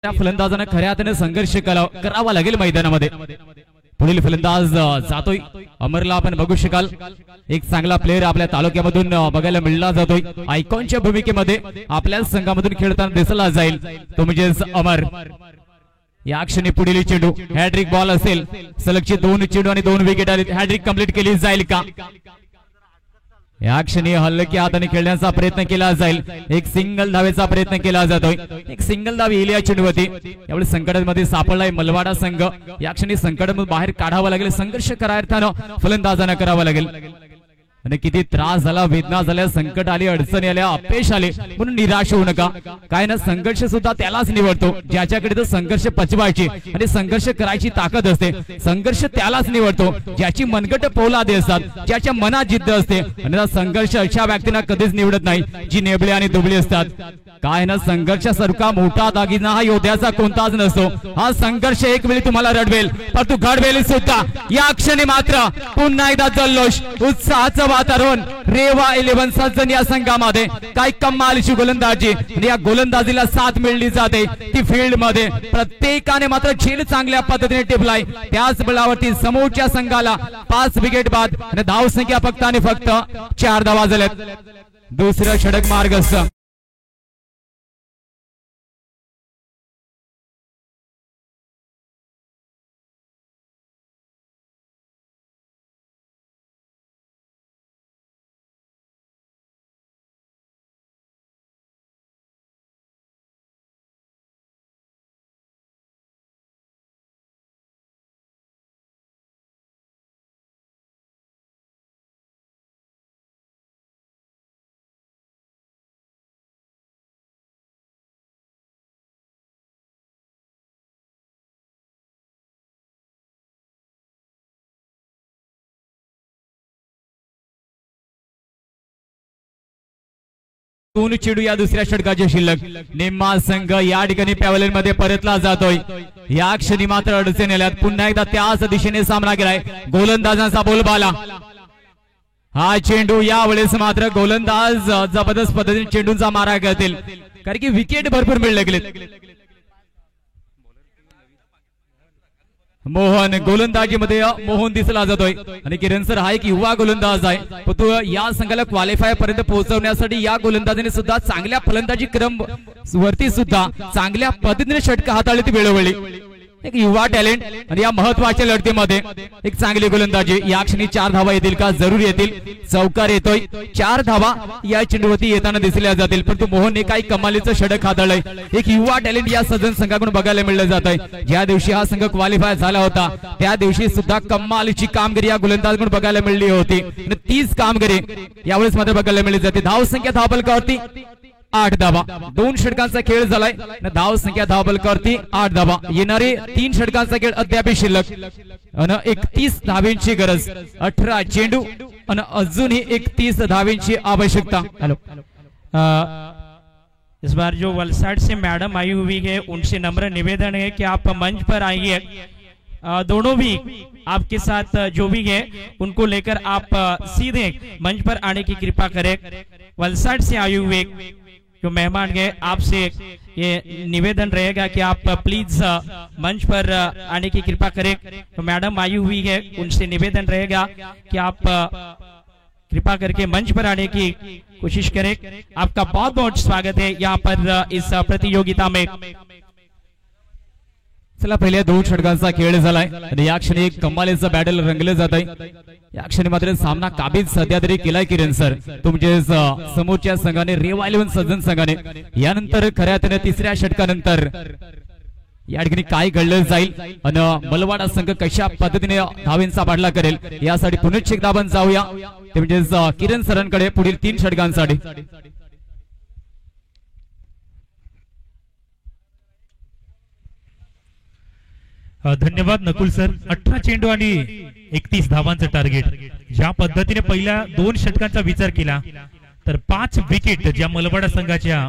S2: फलंदाजांना खऱ्या अर्थाने संघर्ष करावा लागेल मैदानामध्ये. पुढील फलंदाज जातोय अमरला आपण बघू शकाल. एक चांगला प्लेअर आपल्या तालुक्यामधून बघायला मिळला जातोय. आयकॉनच्या भूमिकेमध्ये आपल्या संघामधून खेळताना दिसला जाईल तो म्हणजेच अमर. या क्षणी पुढील चेंडू हॅट्रिक बॉल असेल. सलगचे 2 चेंडू आणि 2 विकेट आले. हॅट्रिक कंप्लीट केली जाईल का? या क्षणी हलक्या हाताने खेळण्याचा प्रयत्न केला जाईल. एक सिंगल धावेचा प्रयत्न केला जातोय. एक सिंगल धाव येईल या चेंडूवरती. यावेळी संकटामध्ये सापडलाय मलवाडा संघ. या क्षणी संकटामधून बाहेर काढावा लागेल. संघर्ष करार्थानं फलंदाजांना करावा लागेल. आणि किती त्रास झाला, वेदना झाल्या, संकट आले, अडचणी आल्या, अपयश आले म्हणून निराश होऊ नका. काय ना संघर्ष सुद्धा त्यालाच निवडतो ज्याच्याकडे तो संघर्ष पचवायची आणि संघर्ष करायची ताकद असते. संघर्ष त्यालाच निवडतो ज्याची मनगट पोलादे असतात, ज्याच्या मनात जिद्द असते. आणि संघर्ष अशा व्यक्तींना कधीच निवडत नाही जी नेबळे आणि दुबळे असतात. काय ना संघर्षासारखा मोठा दागिना हा योद्ध्याचा कोणताच नसतो. हा संघर्ष एक वेळी तुम्हाला रडवेल परंतु घडवेल सुद्धा. या क्षणी मात्र पुन्हा एकदा जल्लोष उत्साहाचं वातावरण रेवा 11 सज्जन या संघामध्ये. काय कमालीची गोलंदाजी आणि या गोलंदाजीला साथ मिळली जाते ती फील्ड मध्ये. प्रत्येकाने मात्र झेल चांगल्या पद्धतीने टिपलाय. त्याच बळावरती समोरच्या संघाला 5 विकेट बाद आणि धावसंख्या फक्त आणि फक्त 4 धावा झाल्यात. दुसरं षटक मार्गस्थ. दोन चेंडू या दुसऱ्या षटकाचे शिल्लक. निम्मा संघ या ठिकाणी पॅव्हलियन मध्ये परतला जातोय. या क्षणी मात्र अडचणी आल्यात. पुन्हा एकदा त्याच दिशेने सामना केलाय. गोलंदाजांचा बोलबाला. हा चेंडू यावेळेस मात्र गोलंदाज जबरदस्त पद्धतीने चेंडूंचा मारा करतील कारण की विकेट भरपूर मिळले गेले. मोहन गोलंदाजीमध्ये मोहन दिसला जातोय आणि किरण सर हा एक युवा गोलंदाज आहे. परंतु या संघाला क्वालिफाय पर्यंत पोहोचवण्यासाठी या गोलंदाजीने सुद्धा चांगल्या फलंदाजी क्रम वरती सुद्धा चांगल्या पद्धतीने षटक हाताळली वेळोवेळी. एक युवा टॅलेंट आणि या महत्वाच्या लढतीमध्ये एक चांगली गोलंदाजी. या क्षणी 4 धावा येतील का? जरूर येतील. चौकार येतोय. 4 धावा या चेंडूवरती येताना दिसल्या जातील. परंतु मोहनने काही कमालीचं षटक हाताळलंय. एक युवा टॅलेंट या सज्जन संघाकडून बघायला मिळलं जात आहे. ज्या दिवशी हा संघ क्वालिफाय झाला होता त्या दिवशी सुद्धा कमालीची कामगिरी या गोलंदाजाकडून बघायला मिळली होती. 30 कामगिरी यावेळेस मात्र बघायला मिळली जाते. धावसंख्या धावफलकावरती 8 धावा. 2 षटकांचा खेळ झालाय. धाव संख्या धावफलकावरती 8 धावा. येणारे 3 षटकांचा खेळ अद्याप शिल्लक आणि 31 धावेंची गरज. 18 चेंडू आणि अजूनही 31 धावेंची आवश्यकता.
S1: हेलो इस बार जो वलसाड से मैडम आई हुई है उनसे नम्र निवेदन है कि आप मंच पर आइए. दोनों भी आपके साथ जो भी है उनको लेकर आप सीधे मंच पर आने की कृपा करें. वलसाड से आए हुए जो मेहमान है आपसे ये निवेदन रहेगा कि आप प्लीज मंच पर आने की कृपा करें. तो मैडम आई हुई है उनसे निवेदन रहेगा कि आप कृपा करके मंच पर आने की कोशिश करें. आपका बहुत बहुत स्वागत है यहाँ पर इस प्रतियोगिता में.
S2: चला पहिल्या 2 षटकांचा खेळ झालाय आणि या क्षणी एक कमालीचं बॅटल रंगलं जात आहे. या क्षणी मात्र सामना काबीज सध्या तरी केलाय किरण सर तुमचे समोरच्या संघाने रेवा 11 सज्जन संघाने. यानंतर खऱ्या अर्थाने 3ऱ्या षटकानंतर या ठिकाणी काय घडलं जाईल आणि मलवाडा संघ कशा पद्धतीने धावेंचा पाठला करेल यासाठी पुनश्च एकदा आपण जाऊया ते म्हणजे किरण सरांकडे पुढील 3 षटकांसाठी.
S3: धन्यवाद नकुल सर. 18 चेंडू आणि 31 धावांचं टार्गेट. ज्या पद्धतीने पहिल्या 2 षटकांचा विचार केला तर 5 विकेट ज्या मलबाडा संघाच्या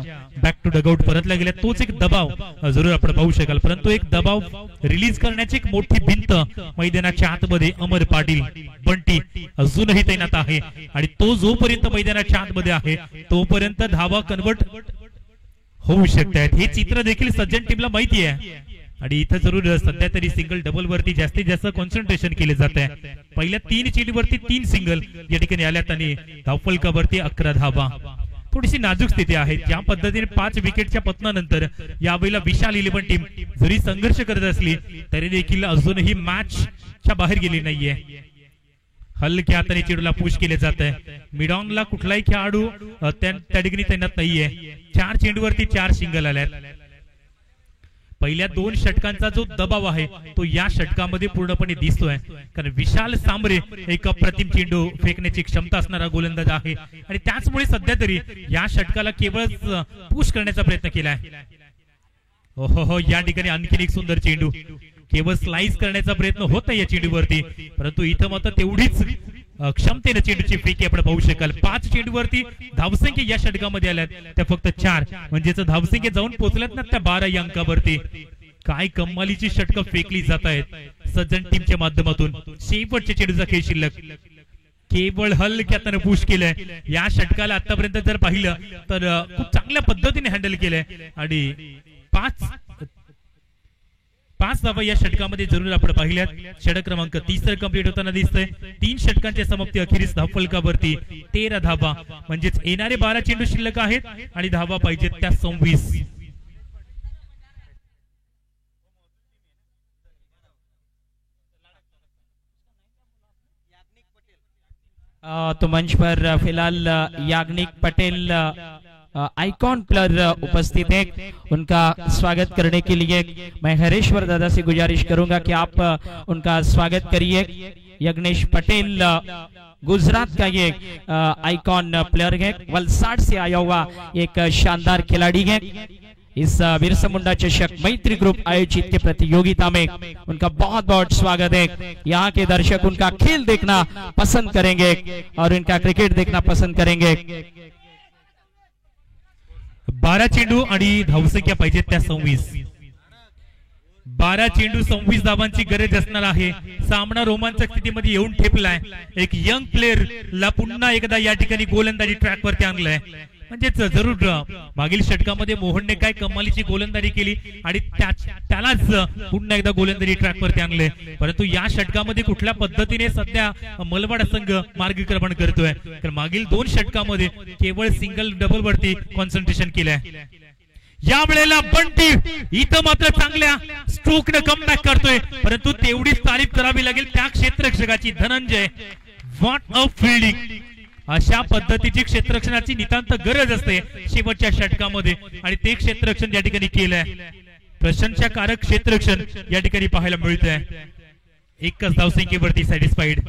S3: बॅक टू डगआउट परतल्या गेल्या तोच एक दबाव जरूर आपण पाहू शकाल. परंतु एक दबाव रिलीज करण्याची एक मोठी भिंत मैदानाच्या आतमध्ये अमर पाटील बंटी अजूनही तैनात आहे आणि तो जोपर्यंत मैदानाच्या आतमध्ये आहे तोपर्यंत धावा कन्वर्ट होऊ शकतात. हे चित्र देखील सज्जन टीमला माहिती आहे आणि इथं जरूर सध्या तरी सिंगल डबल वरती जास्तीत जास्त कॉन्सन्ट्रेशन केले जात आहे. पहिल्या 3 चेंडूवरती 3 सिंगल या ठिकाणी आल्यात आणि धावफलकावरती 11 धावा. थोडीशी नाजूक स्थिती आहे. ज्या पद्धतीने 5 विकेटच्या पतनानंतर यावेळेला विशाल 11 टीम जरी संघर्ष करत असली तरी देखील अजूनही मॅचच्या बाहेर गेली नाहीये. हलक्या हाताने चेंडूला पुश केले जात आहे. मिडॉनला कुठलाही खेळाडू त्या ठिकाणी तैनात नाहीये. 4 चेंडूवरती 4 सिंगल आल्यात. पहिल्या 2 षटकांचा जो दबाव आहे तो या षटकामध्ये पूर्णपणे दिसतोय कारण विशाल सांबरे एक अप्रतिम चेंडू फेकण्याची क्षमता असणारा गोलंदाज आहे आणि त्याचमुळे सध्या तरी या षटकाला केवळ पुश करण्याचा प्रयत्न केलाय. ओहो या ठिकाणी आणखीन एक सुंदर चेंडू केवळ स्लाइस करण्याचा प्रयत्न होत आहे या चेंडूवरती परंतु इथं मात्र तेवढीच क्षमतेने चेंडूची फेकी आपण पाहू शकाल. 5 चेंडूवरती धावसंख्या या षटकामध्ये आल्यात त्या फक्त 4, म्हणजेच धावसंख्या जाऊन पोहोचल्यात ना त्या 12 या अंकावरती. काय कमालीची षटकं फेकली जात आहेत सज्जन टीमच्या माध्यमातून. शेवटच्या चेंडूचा खेळ शिल्लक, केवळ हलक्यातनं पुश केलंय. या षटकाला आतापर्यंत जर पाहिलं तर खूप चांगल्या पद्धतीने हँडल केलंय आणि 5 धावा या षटकामध्ये जरूर आपण पाहिल्यात. षटक क्रमांक 30 कंप्लीट होताना दिसतंय. 3 षटकांच्या समाप्ती अखेरीस धावफलकावरती 13 धावा, म्हणजेच येणारे 12 चेंडू शिल्लक आहेत आणि धावा पाहिजेत त्या 26.
S1: तो मंच पर फिलहाल याग्निक पटेल आइकॉन प्लेयर उपस्थित है. उनका स्वागत करने के लिए मैं हरेश्वर दादा से गुजारिश करूंगा कि आप उनका स्वागत करिए. यज्ञेश पटेल गुजरात का ये आइकॉन प्लेयर है, वलसाड से आया हुआ एक शानदार खिलाड़ी है. इस बिरसा मुंडा चषक मैत्री ग्रुप आयोजित के प्रतियोगिता में उनका बहुत बहुत स्वागत है. यहाँ के दर्शक उनका खेल देखना पसंद करेंगे और उनका क्रिकेट देखना पसंद करेंगे.
S3: 12 चेंडू आणि धावसंख्या पाहिजे त्या 26. 12 चेंडू 26 धावांची गरज असणार आहे. सामना रोमांचक स्थितीमध्ये येऊन ठेपलाय. एक यंग प्लेअर ला पुन्हा एकदा या ठिकाणी गोलंदाजी ट्रॅक वरती आणलाय. म्हणजेच जरूर मागील षटकामध्ये मोहनने काय कमालीची गोलंदाजी केली आणि त्यालाच पुन्हा एकदा गोलंदाजी ट्रॅक वरती आणले. परंतु या षटकामध्ये कुठल्या पद्धतीने सध्या मलवाडा संघ मार्गक्रमण करतोय, कारण मागील 2 षटकामध्ये केवळ सिंगल डबल वरती कॉन्सन्ट्रेशन केलंय. या वेळेला बंटी इथं मात्र चांगल्या स्ट्रोकने कमबॅक करतोय, परंतु तेवढीच तारीफ करावी लागेल त्या क्षेत्ररक्षकाची. Dhananjay, what a fielding. अशा पद्धतीची क्षेत्ररक्षणाची नितांत गरज असते शेवटच्या षटकामध्ये आणि ते क्षेत्ररक्षण या ठिकाणी केलंय. प्रशंसाकारक क्षेत्ररक्षण या ठिकाणी पाहायला मिळतंय. एकच धावसंख्येवरती सॅटिस्फाईड.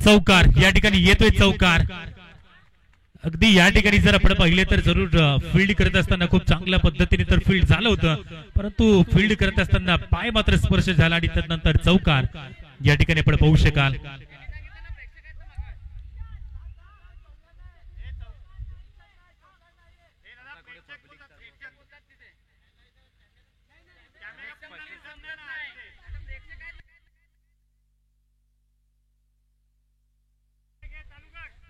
S3: चौकार या ठिकाणी येतोय. चौकार अगदी या ठिकाणी जर आपण पाहिले तर जरूर फील्ड करत असताना खूप चांगल्या पद्धतीने तर फील्ड झालं होतं, परंतु फील्ड करत असताना पाय मात्र स्पर्श झाला आणि त्यानंतर चौकार या ठिकाणी आपण पाहू शकाल.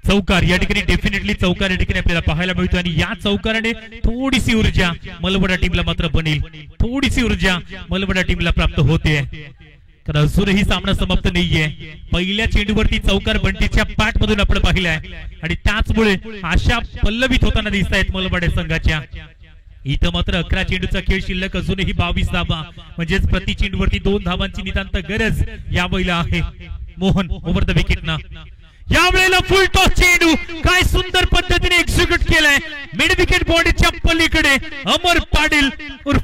S3: चौकार या ठिकाणी डेफिनेटली चौकार या ठिकाणी आपल्याला पाहायला मिळतो आणि या चौकाराने थोडीशी ऊर्जा मलवडा टीमला मात्र बनेल. थोडीशी ऊर्जा मलवडा टीमला प्राप्त होते, तर अजूनही सामना समाप्त नाहीये. पहिल्या चेंडूवरती चौकार बंटीच्या पॅट मधून आपण पाहिलाय आणि त्याचमुळे आशा पल्लवित होताना दिसत आहेत मलवडा संघाच्या. इथं मात्र 11 चेंडूचा खेळ शिल्लक, अजूनही 22 धावा, म्हणजेच प्रति चेंडूवरती 2 धावांची नितांत गरज या वेळेला आहे. मोहन ओव्हर द विकेट ना. या वेळेला फुल टॉस चेंडू काय सुंदर पद्धतीने एक्झिक्यूट केलाय. मिड विकेट बॉडीच्या पलीकडे अमर पाटील उर्फ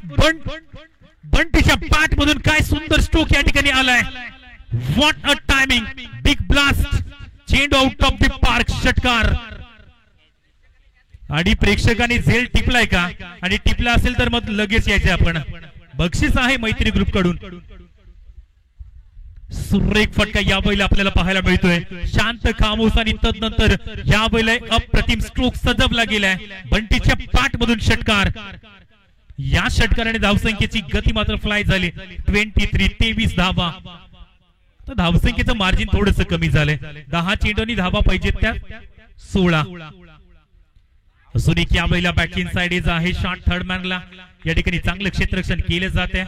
S3: बंटीच्या पॅट मधून काय सुंदर स्ट्रोक या ठिकाणी आलाय. What a timing, big blast, चेंडू आउट ऑफ द पार्क, षटकार. आणि प्रेक्षकांनी झेल टिपलाय का? आणि टिपला असेल तर मग लगेच यायचे आपण. बक्षीस आहे मैत्री ग्रुप कडून. सुरेख फटका या बैला आपल्याला पाहायला मिळतोय. शांत खामोश आणि तदनंतर या बैला अप्रतिम स्ट्रोक सजवला गेलाय. बंटीच्या पाठ मधून षटकार. या षटकाराने धावसंख्येची गती मात्र फ्लाय झाली. 23 धावा. तर धावसंख्येचं मार्जिन थोडंसं कमी झालंय. 10 चेंडूंनी धावा पाहिजेत त्या 16. अजून एक या बैला बॅक इन साइड आहे. शॉट थर्ड मॅनला या ठिकाणी चांगलं क्षेत्ररक्षण केलं जाते.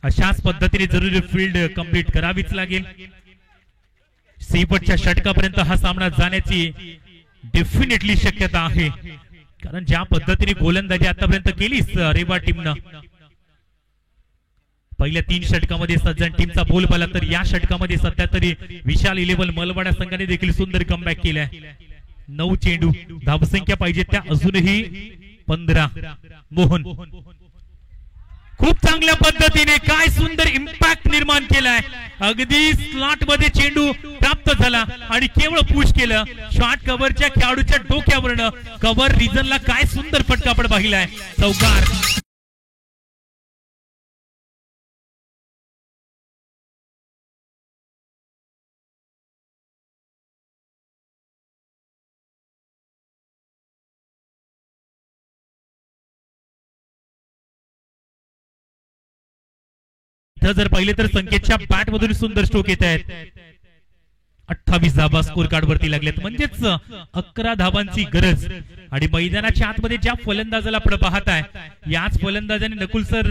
S3: अशाच पद्धतीने जरुरी फील्ड कंप्लीट करावीच लागेल. शेवटच्या षटकापर्यंत हा सामना जाण्याची डेफिनेटली शक्यता आहे. कारण ज्या पद्धतीने गोलंदाजी आतापर्यंत केलीच रेवा टीमनं. पहिल्या 3 षटकामध्ये सज्जन टीमचा बोल पाला, तर या षटकामध्ये सध्या तरी विशाल 11 मलवाडा संघाने देखील सुंदर कमबॅक केलाय. 9 चेंडू, धावसंख्या पाहिजे त्या अजूनही 15. मोहन खूप चांगल्या पद्धतीने काय सुंदर इम्पॅक्ट निर्माण केलाय. अगदी स्लॉट मध्ये चेंडू प्राप्त झाला आणि केवळ पुश केलं. शॉट कव्हरच्या खेळाडूच्या डोक्यावरनं कव्हर रिजनला काय सुंदर फटका आपण पाहिलाय. चौकार. जर पाहिले तर संकेतच्या बॅट मधून सुंदर स्ट्रोक येत आहेत. 28 धावा स्कोर कार्ड वरती लागलेत. म्हणजेच 11 धावांची गरज. आणि मैदानाच्या आतमध्ये ज्या फलंदाजाला आपण पाहताय, याच फलंदाजाने नकुल सर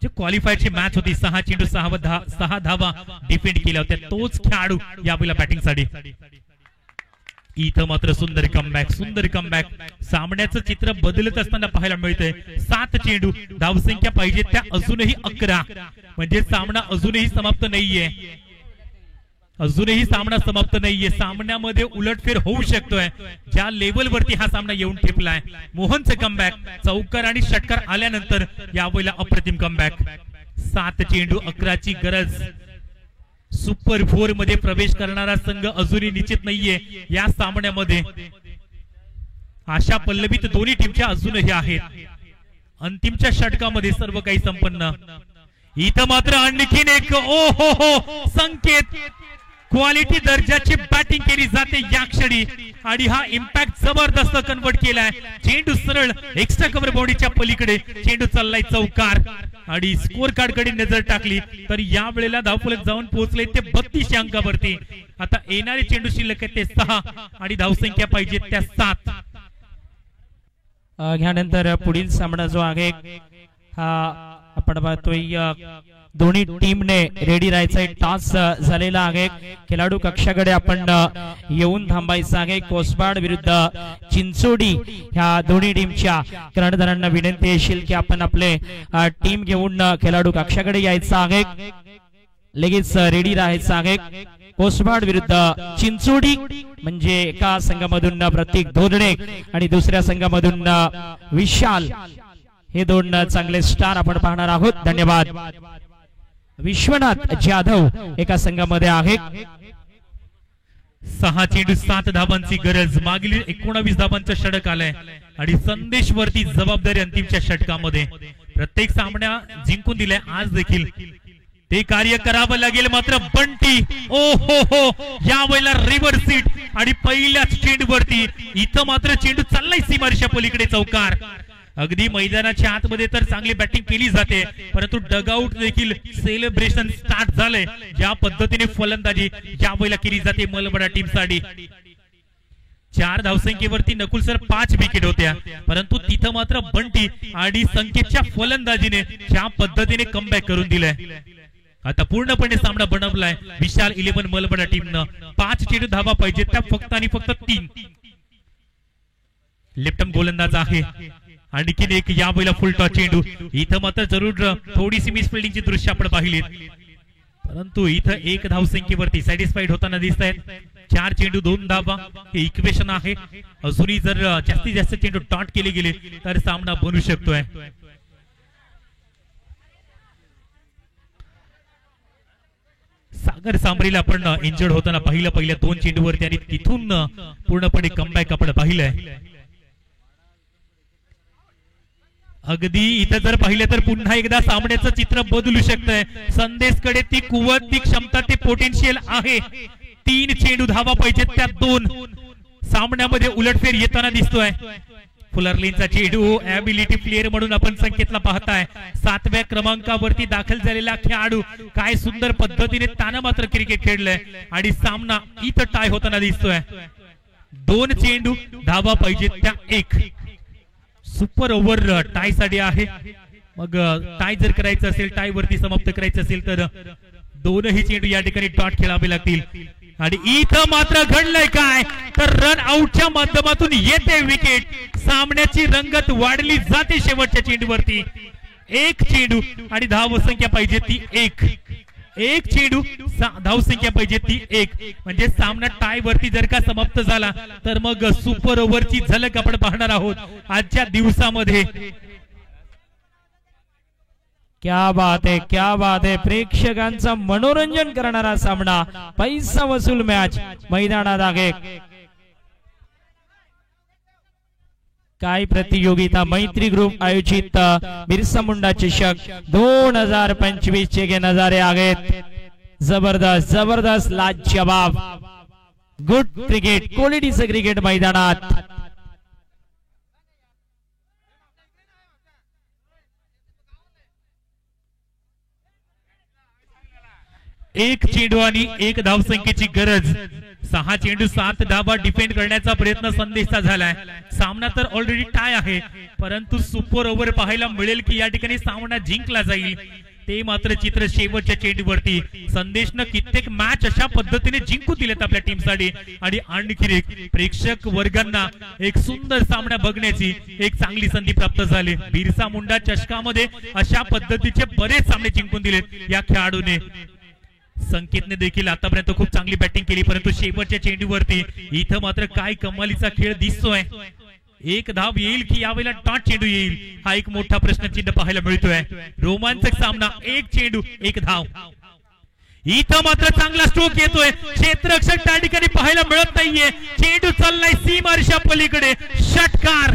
S3: जे क्वालिफायरची मॅच होती 6 चेंडू 6 धावा डिफेंड केल्या होत्या, तोच खेळाडू यावेळेला बॅटिंग साठी. इथं मात्र सुंदर कमबॅक. सामन्याचं चित्र बदलत असताना पाहायला मिळतंय. 7 चेंडू, धावसंख्या पाहिजे त्या अजूनही 11. म्हणजे सामना अजूनही समाप्त नाहीये. सामन्यामध्ये उलटफेर होऊ शकतोय. ज्या लेवलवरती हा सामना येऊन ठेपलाय. मोहनचं कमबॅक, चौकार आणि षटकार आल्यानंतर यावेळेला अप्रतिम कमबॅक. 7 चेंडू, 11ची गरज. सुपर 4 मध्ये प्रवेश करणारा संघ अजूनही निश्चित नाहीये या सामन्यामध्ये. आशा पल्लवीत दोन्ही टीमच्या अजूनही आहेत. अंतिमच्या षटकामध्ये सर्व काही संपन्न. इथं मात्र आणखीन एक संकेत. क्वालिटी दर्जाची बॅटिंग केली जाते या क्षणी आणि हा इम्पॅक्ट जबरदस्त कन्वर्ट केलाय. चेंडू सरळ एक्स्ट्रा कव्हर बाउंड्रीच्या पलीकडे चेंडू चाललाय चौकार. आणि स्कोर कार्ड कडे नजर टाकली तर या वेळेला धावफलक जाऊन पोहोचले ते 32 अंकावरती. आता येणारे चेंडू शिल्लक आहे ते 6 आणि धावसंख्या पाहिजे त्या 7.
S1: ह्यानंतर पुढील सामना जो आहे हा आपण पाहतोय दोन्ही टीमने रेडी राहायचा टॉस झालेला आहे. खेळाडू कक्षाकडे आपण येऊन थांबायचं आहे. कोसबाड विरुद्ध चिंचोडी ह्या दोन्ही टीमच्या कर्णधारांना विनंती असेल की आपण आपले टीम घेऊन खेळाडू कक्षाकडे यायचं आहे. लगेच रेडी राहायचं आहे. कोसबाड विरुद्ध चिंचोडी म्हणजे एका संघामधून प्रत्येक धोरणे आणि दुसऱ्या संघामधून विशाल, हे 2 चांगले स्टार आपण पाहणार आहोत. धन्यवाद. विश्वनाथ जाधव एका संघामध्ये आहे.
S3: 6 चेंडू 7 धावांची गरज. मागील 19 धावांचं षटक आलंय आणि संदेश वरती जबाबदारी अंतिमच्या षटकामध्ये. प्रत्येक सामना जिंकून दिलाय. आज देखील ते कार्य करावं लागेल. मात्र बंटी या वेळेला रिव्हर सीट आणि पहिल्याच चेंडू वरती. इथं मात्र चेंडू चाललाय सीमारेषा पलीकडे चौकार. अगदी मैदानाच्या आतमध्ये तर चांगली बॅटिंग केली जाते, परंतु डगआउट देखील सेलिब्रेशन स्टार्ट झालंय. ज्या पद्धतीने फलंदाजी या वेळेला केली जाते मलबडा टीम साठी. 4 धावसंख्येवरती नकुल सर 5 विकेट होत्या, परंतु तिथं मात्र बंटी आणि संकेतच्या फलंदाजीने ज्या पद्धतीने कमबॅक करून दिलंय. आता पूर्णपणे सामना बनवलाय विशाल 11 मलबडा टीमनं. 5 चेंडू धावा पाहिजे त्या फक्त आणि फक्त 3. लेफ्टम गोलंदाज आहे. आणखीन एक या वेळेला फुल टॉस चेंडू. इथं मात्र जरूर थोडीशी मिसफिल्डिंगची दृश्य आपण पाहिलीत, परंतु इथं 1 धावसंख्येवरती सॅटिस्फाईड होताना दिसत आहेत. 4 चेंडू 2 धावा हे इक्वेशन आहे. अजूनही जर जास्तीत जास्त चेंडू डॉट केले गेले तर सामना बनू शकतोय. सागर सांबरीला आपण इंजर्ड होताना पहिल्या 2 चेंडूवरती आणि तिथून पूर्णपणे कमबॅक आपण पाहिलंय. अगदी इथं जर पाहिलं तर पुन्हा एकदा सामन्याचं चित्र बदलू शकतंय. संदेशकडे ती कुवत, ती क्षमता, ते पोटेन्शियल आहे. 3 चेंडू धावा पाहिजेत, त्या 2 सामन्यामध्ये उलटफेर येताना दिसतोय. फुलरलीनचा चेंडू ॲबिलिटी प्लेअर म्हणून आपण संकेतला पाहताय. 7व्या क्रमांकावरती दाखल झालेला खेळाडू काय सुंदर पद्धतीने ताना मात्र क्रिकेट खेळलंय आणि सामना इथं टाय होताना दिसतोय. 2 चेंडू धावा पाहिजेत, त्या 1. सुपर ओव्हर टाय साठी आहे. मग टाय जर करायचं असेल, टाय वरती समाप्त करायचं असेल तर 2ही चेंडू या ठिकाणी डॉट खेळावे लागतील. आणि इथं मात्र घडलंय काय तर रन आउटच्या माध्यमातून येते विकेट. सामन्याची रंगत वाढली जाते शेवटच्या चेंडूवरती. 1 चेंडू आणि धावसंख्या पाहिजे ती 1. 1 चेंडू धावसंख्या पाहिजे ती 1. म्हणजे सामना टाय वरती जर का समाप्त झाला तर मग सुपर ओव्हरची झलक आपण पाहणार आहोत आजच्या दिवसामध्ये.
S1: क्या बात है, क्या बात है. प्रेक्षकांचा मनोरंजन करणारा सामना, पैसा वसूल मॅच मैदानात आहे. काय प्रतियोगिता. मैत्री ग्रुप आयोजित बिरसा मुंडा चषक 2025 चे के नजारे आहेत. जबरदस्त जबरदस्त लाजवाब गुड क्रिकेट, क्वालिटीचं क्रिकेट मैदानात.
S3: एक चेंडू आणि 1 धावसंख्येची गरज. 6 चेंडू 7 धावा डिफेंड करण्याचा प्रयत्न संदेशचा झालाय. सामना तर ऑलरेडी टाय आहे, परंतु सुपर ओव्हर पाहायला मिळेल की या ठिकाणी सामना जिंकला जाईल. ते मात्र चित्र शेवटच्या चेंडूवरती. संदेशनं कित्येक मॅच अशा पद्धतीने जिंकू दिलेत आपल्या टीमसाठी आणि आणखी एक प्रेक्षक वर्गांना एक सुंदर सामना बघण्याची एक चांगली संधी प्राप्त झाली. बिरसा मुंडा चषकामध्ये अशा पद्धतीचे बरेच सामने जिंकून दिलेत या खेळाडूने. संकेतने देखील आतापर्यंत खूप चांगली बॅटिंग केली, परंतु शेवटच्या चेंडूवरती इथं मात्र काय कमालीचा खेळ दिसतोय. 1 धाव येईल की यावेळेला डॉट चेंडू येईल, हा एक मोठा प्रश्नचिन्ह पाहायला मिळतोय. रोमांचक सामना. 1 चेंडू 1 धाव. इथं मात्र चांगला स्ट्रोक येतोय. क्षेत्ररक्षक त्या ठिकाणी पाहायला मिळत नाहीये. चेंडू चाललाय सीमारेषा पलीकडे. षटकार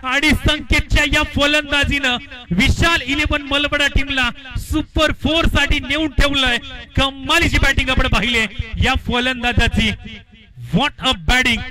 S3: आणि संकेतच्या या फलंदाजीनं विशाल 11 मलबडा टीमला सुपर 4 साठी नेऊन ठेवलंय. कमालीची बॅटिंग आपण पाहिली या फलंदाजाची. What a batting.